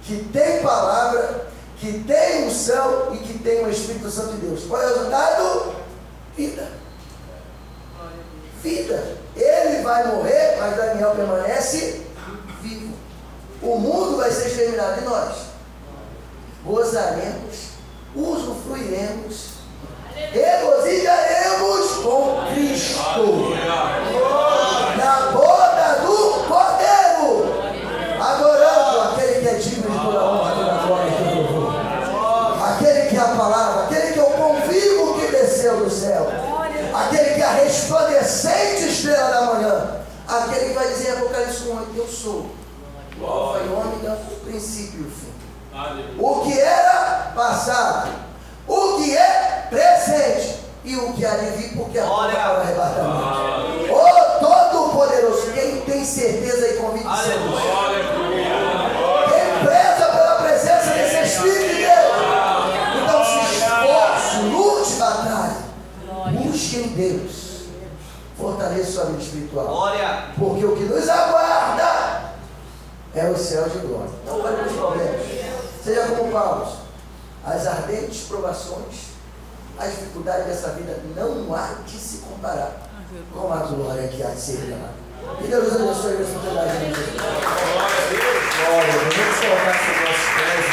que tem palavra, que tem unção e que tem o Espírito Santo de Deus. Qual é o resultado? Vida. Vida. Ele vai morrer, mas Daniel permanece vivo. O mundo vai ser exterminado e nós gozaremos, usufruiremos, regozijaremos com Cristo na boda do Cordeiro, adorando aquele que é digno de toda honra, toda glória e todo louvor, aquele que é a palavra, aquele que é o pão vivo que desceu do céu, aquele que é a resplandecente estrela da manhã, aquele que vai dizer em Apocalipse 1, eu sou o Alfa e o Ômega, o princípio e o fim. O que era passado, o que é presente e o que há de vir, porque a Glória. para o arrebatamento. Oh, Todo-Poderoso, quem tem certeza e convicção, quem preza pela presença desse Espírito de Deus, então se esforce, lute, batalhe, busque em Deus, fortaleça sua vida espiritual, Glória. porque o que nos aguarda é o céu de glória. Não olhe para os problemas, seja como Paulo, as ardentes provações, as dificuldades dessa vida não há de se comparar com a glória que há de ser revelada. Que Deus nos abençoe e nos proteja. Glória a Deus. Glória a Deus. Vamos colocar sobre nossos pés,